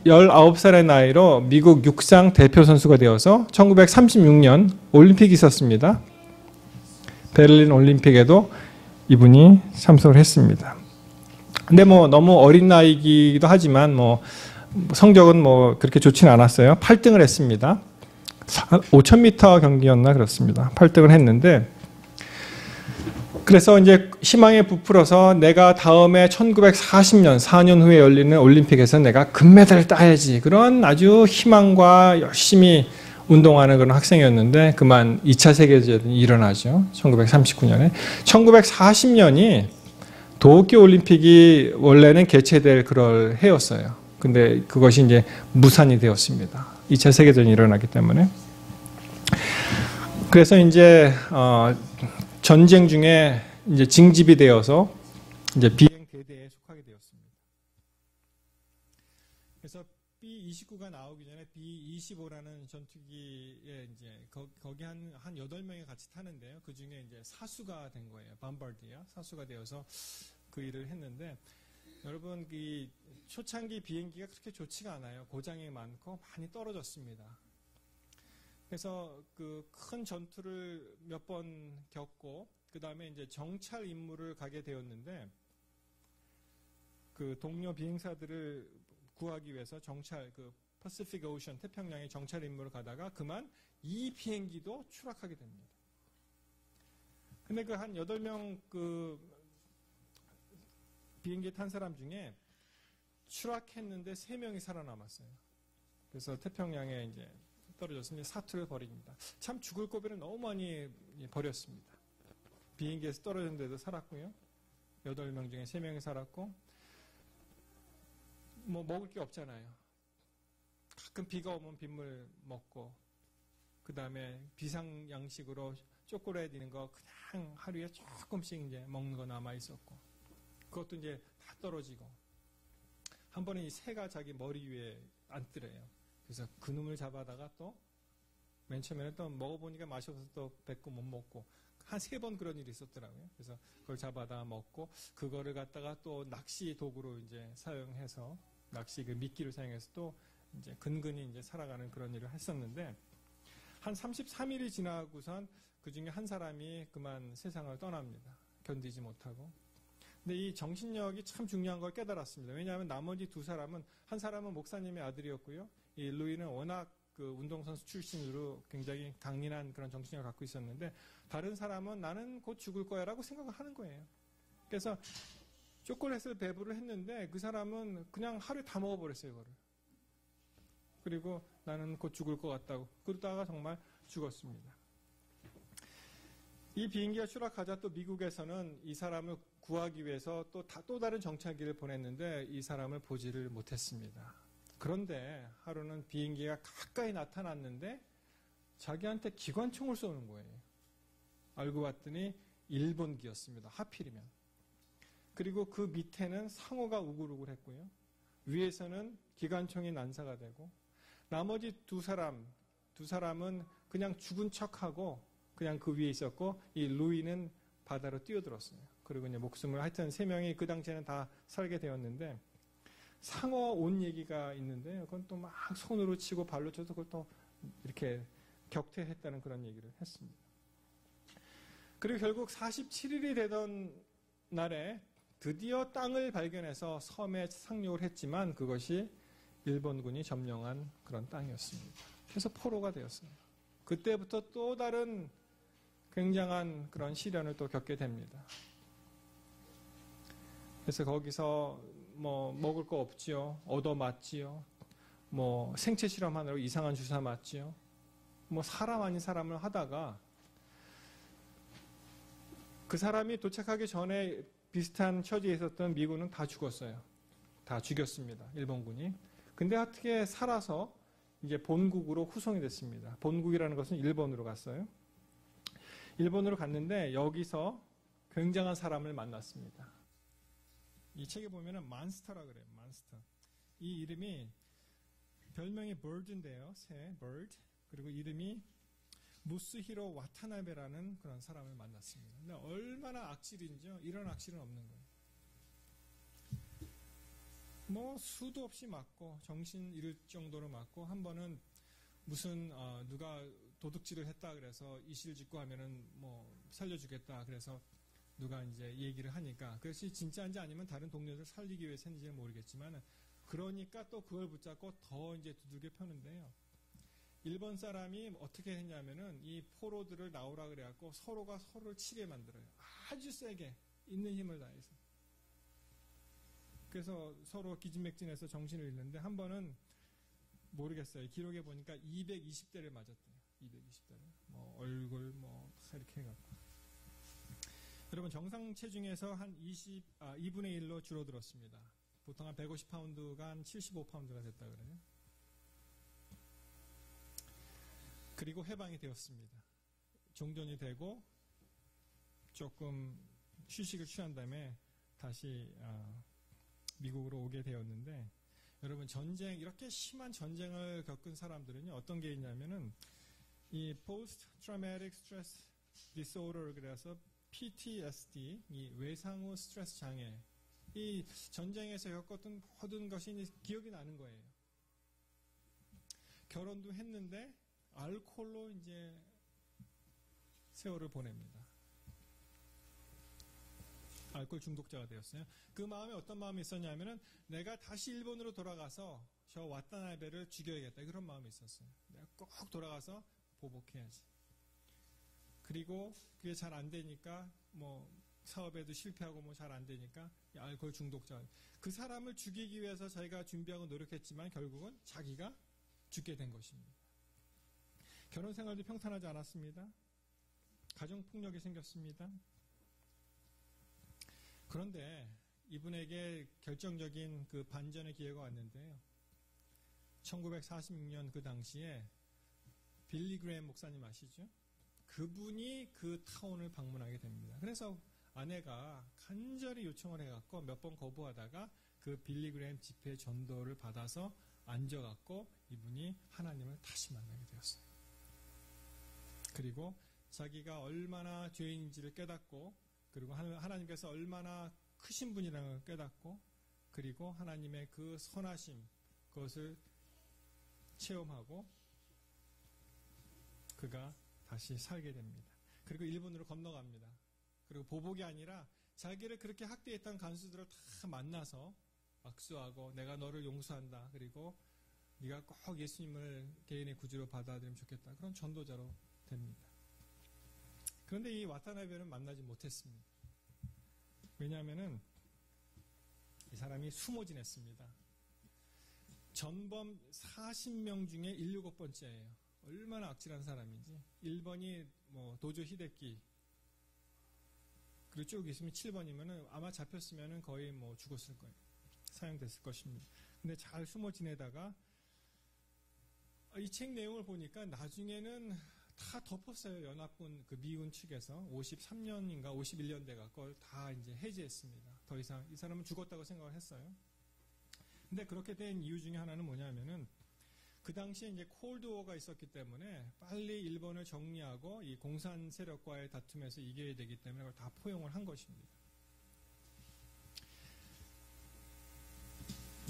19살의 나이로 미국 육상 대표 선수가 되어서 1936년 올림픽이 있었습니다. 베를린 올림픽에도 이분이 참석을 했습니다. 근데 뭐 너무 어린 나이기도 하지만 뭐 성적은 뭐 그렇게 좋지는 않았어요. 8등을 했습니다. 5,000m 경기였나 그렇습니다. 8등을 했는데, 그래서 이제 희망에 부풀어서 내가 다음에 1940년 4년 후에 열리는 올림픽에서 내가 금메달을 따야지, 그런 아주 희망과 열심히 운동하는 그런 학생이었는데, 그만 2차 세계대전이 일어나죠. 1939년에. 1940년이 도쿄 올림픽이 원래는 개최될 그럴 해였어요. 근데 그것이 이제 무산이 되었습니다. 2차 세계대전이 일어나기 때문에. 그래서 이제 전쟁 중에 이제 징집이 되어서 이제 비행 대대에 속하게 되었습니다. 그래서 B-29가 나오기 전에 B-25라는 전투기에 이제 거기 한 8명이 같이 타는데요. 그 중에 이제 사수가 된 거예요. 밤바디야 사수가 되어서 그 일을 했는데, 여러분 그 초창기 비행기가 그렇게 좋지가 않아요. 고장이 많고 많이 떨어졌습니다. 그래서 그 큰 전투를 몇 번 겪고 그 다음에 이제 정찰 임무를 가게 되었는데, 그 동료 비행사들을 구하기 위해서 그 퍼시픽 오션 태평양의 정찰 임무를 가다가 그만 이 비행기도 추락하게 됩니다. 근데 그 한 8명 그 비행기에 탄 사람 중에 추락했는데 3명이 살아남았어요. 그래서 태평양에 이제 떨어졌으면 사투를 벌입니다. 참 죽을 고비를 너무 많이 버렸습니다. 비행기에서 떨어졌는데도 살았고요. 8명 중에 3명이 살았고, 뭐 먹을 게 없잖아요. 가끔 비가 오면 빗물 먹고, 그 다음에 비상양식으로 초콜릿 이런 거 그냥 하루에 조금씩 이제 먹는 거 남아 있었고, 그것도 이제 다 떨어지고, 한 번에 이 새가 자기 머리 위에 앉더래요. 그래서 그놈을 잡아다가 또 맨 처음에는 또 먹어보니까 맛이 없어서 또 뱉고 못 먹고, 한 3번 그런 일이 있었더라고요. 그래서 그걸 잡아다가 먹고, 그거를 갖다가 또 낚시 도구로 이제 사용해서, 낚시 그 미끼를 사용해서 또 이제 근근히 이제 살아가는 그런 일을 했었는데, 한 33일이 지나고선 그 중에 한 사람이 그만 세상을 떠납니다. 견디지 못하고. 근데 이 정신력이 참 중요한 걸 깨달았습니다. 왜냐하면 나머지 2사람은, 한 사람은 목사님의 아들이었고요. 이 루이는 워낙 그 운동선수 출신으로 굉장히 강인한 그런 정신력을 갖고 있었는데, 다른 사람은 나는 곧 죽을 거야 라고 생각을 하는 거예요. 그래서 초콜릿을 배부를 했는데 그 사람은 그냥 하루에 다 먹어버렸어요, 이거를. 그리고 나는 곧 죽을 것 같다고. 그러다가 정말 죽었습니다. 이 비행기가 추락하자 또 미국에서는 이 사람을 구하기 위해서 또 다른 정찰기를 보냈는데 이 사람을 보지를 못했습니다. 그런데 하루는 비행기가 가까이 나타났는데 자기한테 기관총을 쏘는 거예요. 알고 봤더니 일본기였습니다. 하필이면. 그리고 그 밑에는 상어가 우글우글했고요. 위에서는 기관총이 난사가 되고, 나머지 두 사람은 그냥 죽은 척하고 그냥 그 위에 있었고, 이 루이는 바다로 뛰어들었어요. 그리고 이제 목숨을, 하여튼 3명이 그 당시에는 다 살게 되었는데, 상어 옷 얘기가 있는데요. 그건 또 막 손으로 치고 발로 쳐서 그걸 또 이렇게 격퇴했다는 그런 얘기를 했습니다. 그리고 결국 47일이 되던 날에 드디어 땅을 발견해서 섬에 상륙을 했지만 그것이 일본군이 점령한 그런 땅이었습니다. 그래서 포로가 되었어요. 그때부터 또 다른 굉장한 그런 시련을 또 겪게 됩니다. 그래서 거기서 뭐 먹을 거 없지요. 얻어맞지요. 뭐 생체 실험하느라고 이상한 주사 맞지요. 뭐 사람 아닌 사람을 하다가 그 사람이 도착하기 전에 비슷한 처지에 있었던 미군은 다 죽었어요. 다 죽였습니다. 일본군이. 근데 어떻게 살아서 이제 본국으로 후송이 됐습니다. 본국이라는 것은 일본으로 갔어요. 일본으로 갔는데 여기서 굉장한 사람을 만났습니다. 이 책에 보면은 만스터라 그래요. 만스터. 이 이름이 별명이 bird인데요. 새, bird. 그리고 이름이 무스히로 와타나베라는 그런 사람을 만났습니다. 근데 얼마나 악질인지요. 이런 악질은 없는 거예요. 뭐 수도 없이 맞고 정신 잃을 정도로 맞고 한 번은 무슨 누가 도둑질을 했다 그래서 이실 짓고 하면은 뭐 살려주겠다 그래서 누가 이제 얘기를 하니까 그것이 진짜인지 아니면 다른 동료들 살리기 위해서 했는지는 모르겠지만 그러니까 또 그걸 붙잡고 더 이제 두들겨 펴는데요. 일본 사람이 어떻게 했냐면은 이 포로들을 나오라 그래갖고 서로가 서로를 치게 만들어요. 아주 세게 있는 힘을 다해서. 그래서 서로 기진맥진해서 정신을 잃는데 한 번은 모르겠어요. 기록에 보니까 220대를 맞았대요. 220대를. 뭐 얼굴 뭐 이렇게 해갖고. 여러분 정상 체중에서 한 2분의 1로 줄어들었습니다. 보통 한 150파운드가 한 75파운드가 됐다 그래요. 그리고 해방이 되었습니다. 종전이 되고 조금 휴식을 취한 다음에 다시 미국으로 오게 되었는데 여러분 전쟁 이렇게 심한 전쟁을 겪은 사람들은요 어떤 게 있냐면은 이 Post Traumatic Stress Disorder 그래서 PTSD 이 외상후 스트레스 장애 이 전쟁에서 겪었던 모든 것이 기억이 나는 거예요. 결혼도 했는데 알코올로 이제 세월을 보냅니다. 알코올 중독자가 되었어요. 그 마음에 어떤 마음이 있었냐면은 내가 다시 일본으로 돌아가서 저 와타나베를 죽여야겠다. 그런 마음이 있었어요. 내가 꼭 돌아가서 보복해야지. 그리고 그게 잘 안 되니까 뭐 사업에도 실패하고 뭐 잘 안 되니까 알코올 중독자. 그 사람을 죽이기 위해서 자기가 준비하고 노력했지만 결국은 자기가 죽게 된 것입니다. 결혼 생활도 평탄하지 않았습니다. 가정 폭력이 생겼습니다. 그런데 이분에게 결정적인 그 반전의 기회가 왔는데요. 1946년 그 당시에 빌리 그레임 목사님 아시죠? 그분이 그 타운을 방문하게 됩니다. 그래서 아내가 간절히 요청을 해갖고 몇 번 거부하다가 그 빌리 그레임 집회 전도를 받아서 앉아갖고 이분이 하나님을 다시 만나게 되었어요. 그리고 자기가 얼마나 죄인인지를 깨닫고 그리고 하나님께서 얼마나 크신 분이라는 걸 깨닫고 그리고 하나님의 그 선하심 그것을 체험하고 그가 다시 살게 됩니다. 그리고 일본으로 건너갑니다. 그리고 보복이 아니라 자기를 그렇게 학대했던 간수들을 다 만나서 악수하고 내가 너를 용서한다. 그리고 네가 꼭 예수님을 개인의 구주로 받아들이면 좋겠다. 그런 전도자로 됩니다. 그런데 이 와타나베는 만나지 못했습니다. 왜냐하면은 이 사람이 숨어 지냈습니다. 전범 40명 중에 17번째예요. 얼마나 악질한 사람인지. 1번이 뭐 도조 히데키 그리고 쭉 있으면 7번이면은 아마 잡혔으면은 거의 뭐 죽었을 거예요. 사형됐을 것입니다. 근데 잘 숨어 지내다가 이 책 내용을 보니까 나중에는 다 덮었어요. 연합군 그 미군 측에서 53년인가 51년대가 그걸 다 이제 해제했습니다. 더 이상 이 사람은 죽었다고 생각을 했어요. 근데 그렇게 된 이유 중에 하나는 뭐냐면은 그 당시에 이제 콜드워가 있었기 때문에 빨리 일본을 정리하고 이 공산 세력과의 다툼에서 이겨야 되기 때문에 그걸 다 포용을 한 것입니다.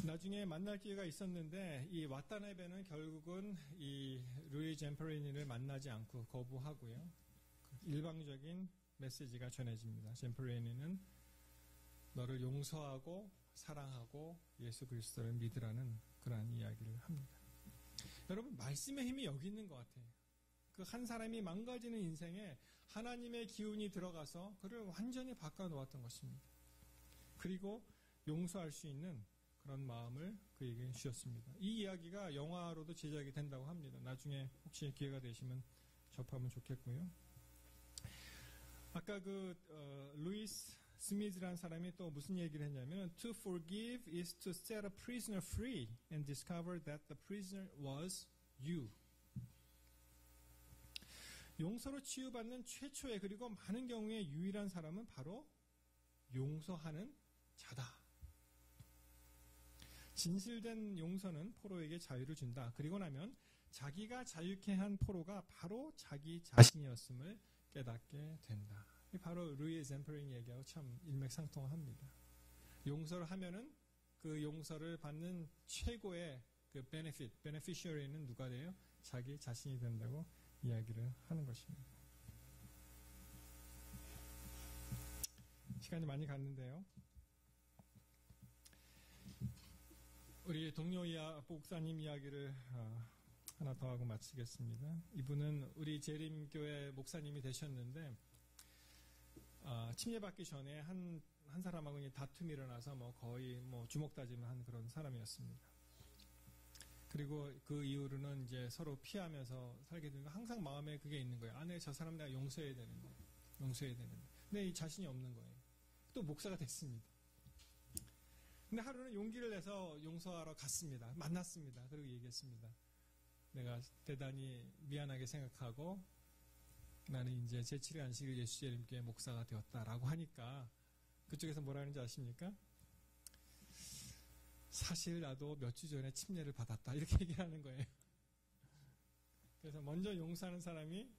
나중에 만날 기회가 있었는데 이 와타나베는 결국은 이 루이 잼퍼리니를 만나지 않고 거부하고요. 일방적인 메시지가 전해집니다. 잼퍼리니는 너를 용서하고 사랑하고 예수 그리스도를 믿으라는 그러한 이야기를 합니다. 여러분, 말씀의 힘이 여기 있는 것 같아요. 그 한 사람이 망가지는 인생에 하나님의 기운이 들어가서 그를 완전히 바꿔놓았던 것입니다. 그리고 용서할 수 있는 그런 마음을 그에게 주셨습니다. 이 이야기가 영화로도 제작이 된다고 합니다. 나중에 혹시 기회가 되시면 접하면 좋겠고요. 아까 루이스 스미즈라는 사람이 또 무슨 얘기를 했냐면 To forgive is to set a prisoner free and discover that the prisoner was you. 용서로 치유받는 최초의 그리고 많은 경우에 유일한 사람은 바로 용서하는 자다. 진실된 용서는 포로에게 자유를 준다. 그리고 나면 자기가 자유케 한 포로가 바로 자기 자신이었음을 깨닫게 된다. 바로 루이 잼퍼링 얘기하고 참 일맥상통합니다. 용서를 하면은 그 용서를 받는 최고의 그 베네피셔리는 누가 돼요? 자기 자신이 된다고 이야기를 하는 것입니다. 시간이 많이 갔는데요. 우리 동료 목사님 이야기를 하나 더 하고 마치겠습니다. 이분은 우리 재림교회 목사님이 되셨는데 침례받기 전에 한 사람하고 다툼이 일어나서 거의 주먹 다짐을 한 그런 사람이었습니다. 그리고 그 이후로는 이제 서로 피하면서 살게 되는 거 항상 마음에 그게 있는 거예요. 저 사람 내가 용서해야 되는데. 근데 이 자신이 없는 거예요. 또 목사가 됐습니다. 근데 하루는 용기를 내서 용서하러 갔습니다. 만났습니다. 그리고 얘기했습니다. 내가 대단히 미안하게 생각하고 나는 이제 제7회 안식일 예수재림교회 목사가 되었다라고 하니까 그쪽에서 뭐라 하는지 아십니까? 사실 나도 몇 주 전에 침례를 받았다. 이렇게 얘기하는 거예요. 그래서 먼저 용서하는 사람이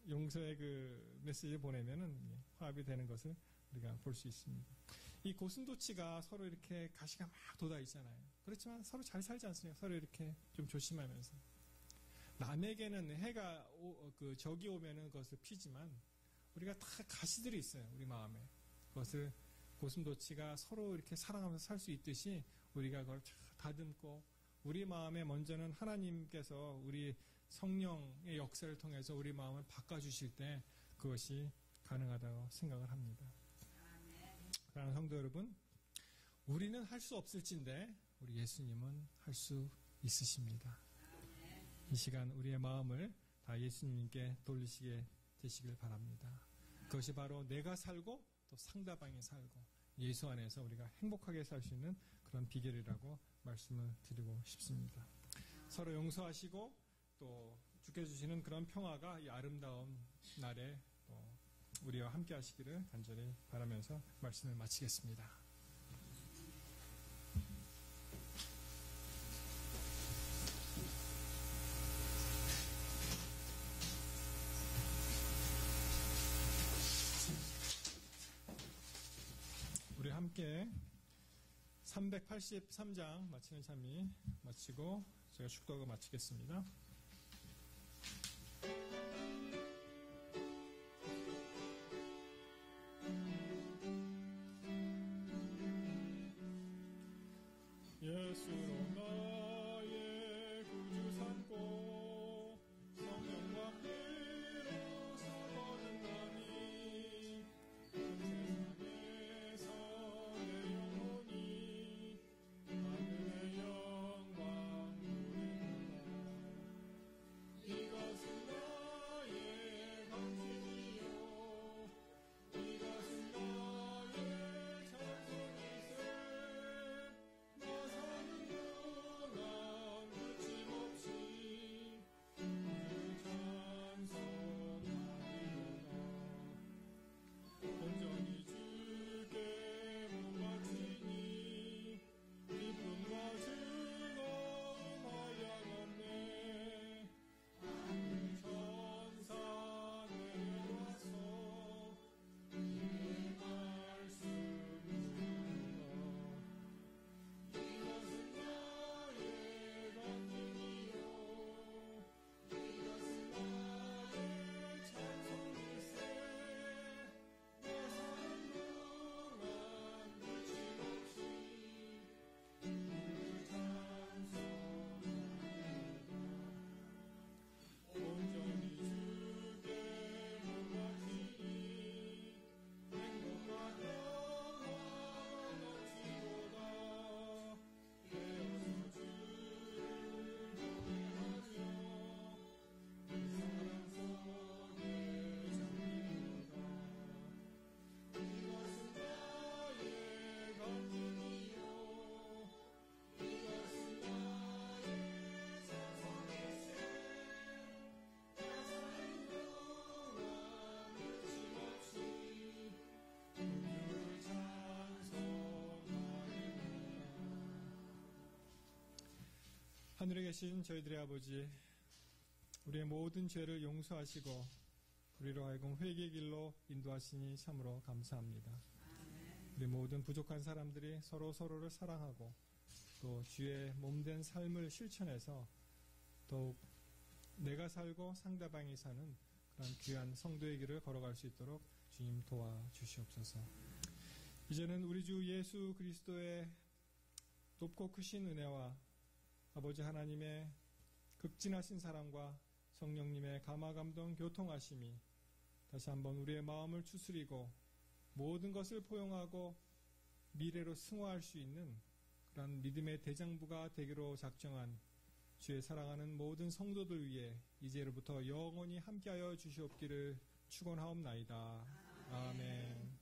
용서의 그 메시지를 보내면은 화합이 되는 것을 우리가 볼 수 있습니다. 이 고슴도치가 서로 이렇게 가시가 막 돋아 있잖아요. 그렇지만 서로 잘 살지 않습니까? 서로 이렇게 좀 조심하면서. 남에게는 해가 적이 오면은 그것을 피지만 우리가 다 가시들이 있어요. 우리 마음에. 그것을 고슴도치가 서로 이렇게 사랑하면서 살 수 있듯이 우리가 그걸 다듬고 우리 마음에 먼저는 하나님께서 우리 성령의 역사를 통해서 우리 마음을 바꿔주실 때 그것이 가능하다고 생각을 합니다. 사랑하는 성도 여러분, 우리는 할 수 없을진데 우리 예수님은 할 수 있으십니다. 이 시간 우리의 마음을 다 예수님께 돌리시게 되시길 바랍니다. 그것이 바로 내가 살고 또 상대방이 살고 예수 안에서 우리가 행복하게 살 수 있는 그런 비결이라고 말씀을 드리고 싶습니다. 서로 용서하시고 또 주께 주시는 그런 평화가 이 아름다운 날에 우리와 함께 하시기를 간절히 바라면서 말씀을 마치겠습니다. 우리 함께 383장 마치는 참이 마치고 제가 축도하고 마치겠습니다. 예수로 나의 구주 삼고 성령과 함께로 서거든나니 세상에서 내 영혼이 하늘의 영광 누리노라. 이것은 나의 하늘에 계신 저희들의 아버지, 우리의 모든 죄를 용서하시고 우리로 하여금 회개의 길로 인도하시니 참으로 감사합니다. 우리 모든 부족한 사람들이 서로를 사랑하고 또 주의 몸된 삶을 실천해서 더욱 내가 살고 상대방이 사는 그런 귀한 성도의 길을 걸어갈 수 있도록 주님 도와주시옵소서. 이제는 우리 주 예수 그리스도의 높고 크신 은혜와 아버지 하나님의 극진하신 사랑과 성령님의 감화감동 교통하심이 다시 한번 우리의 마음을 추스리고 모든 것을 포용하고 미래로 승화할 수 있는 그런 믿음의 대장부가 되기로 작정한 주의 사랑하는 모든 성도들 위해 이제로부터 영원히 함께하여 주시옵기를 축원하옵나이다. 아멘.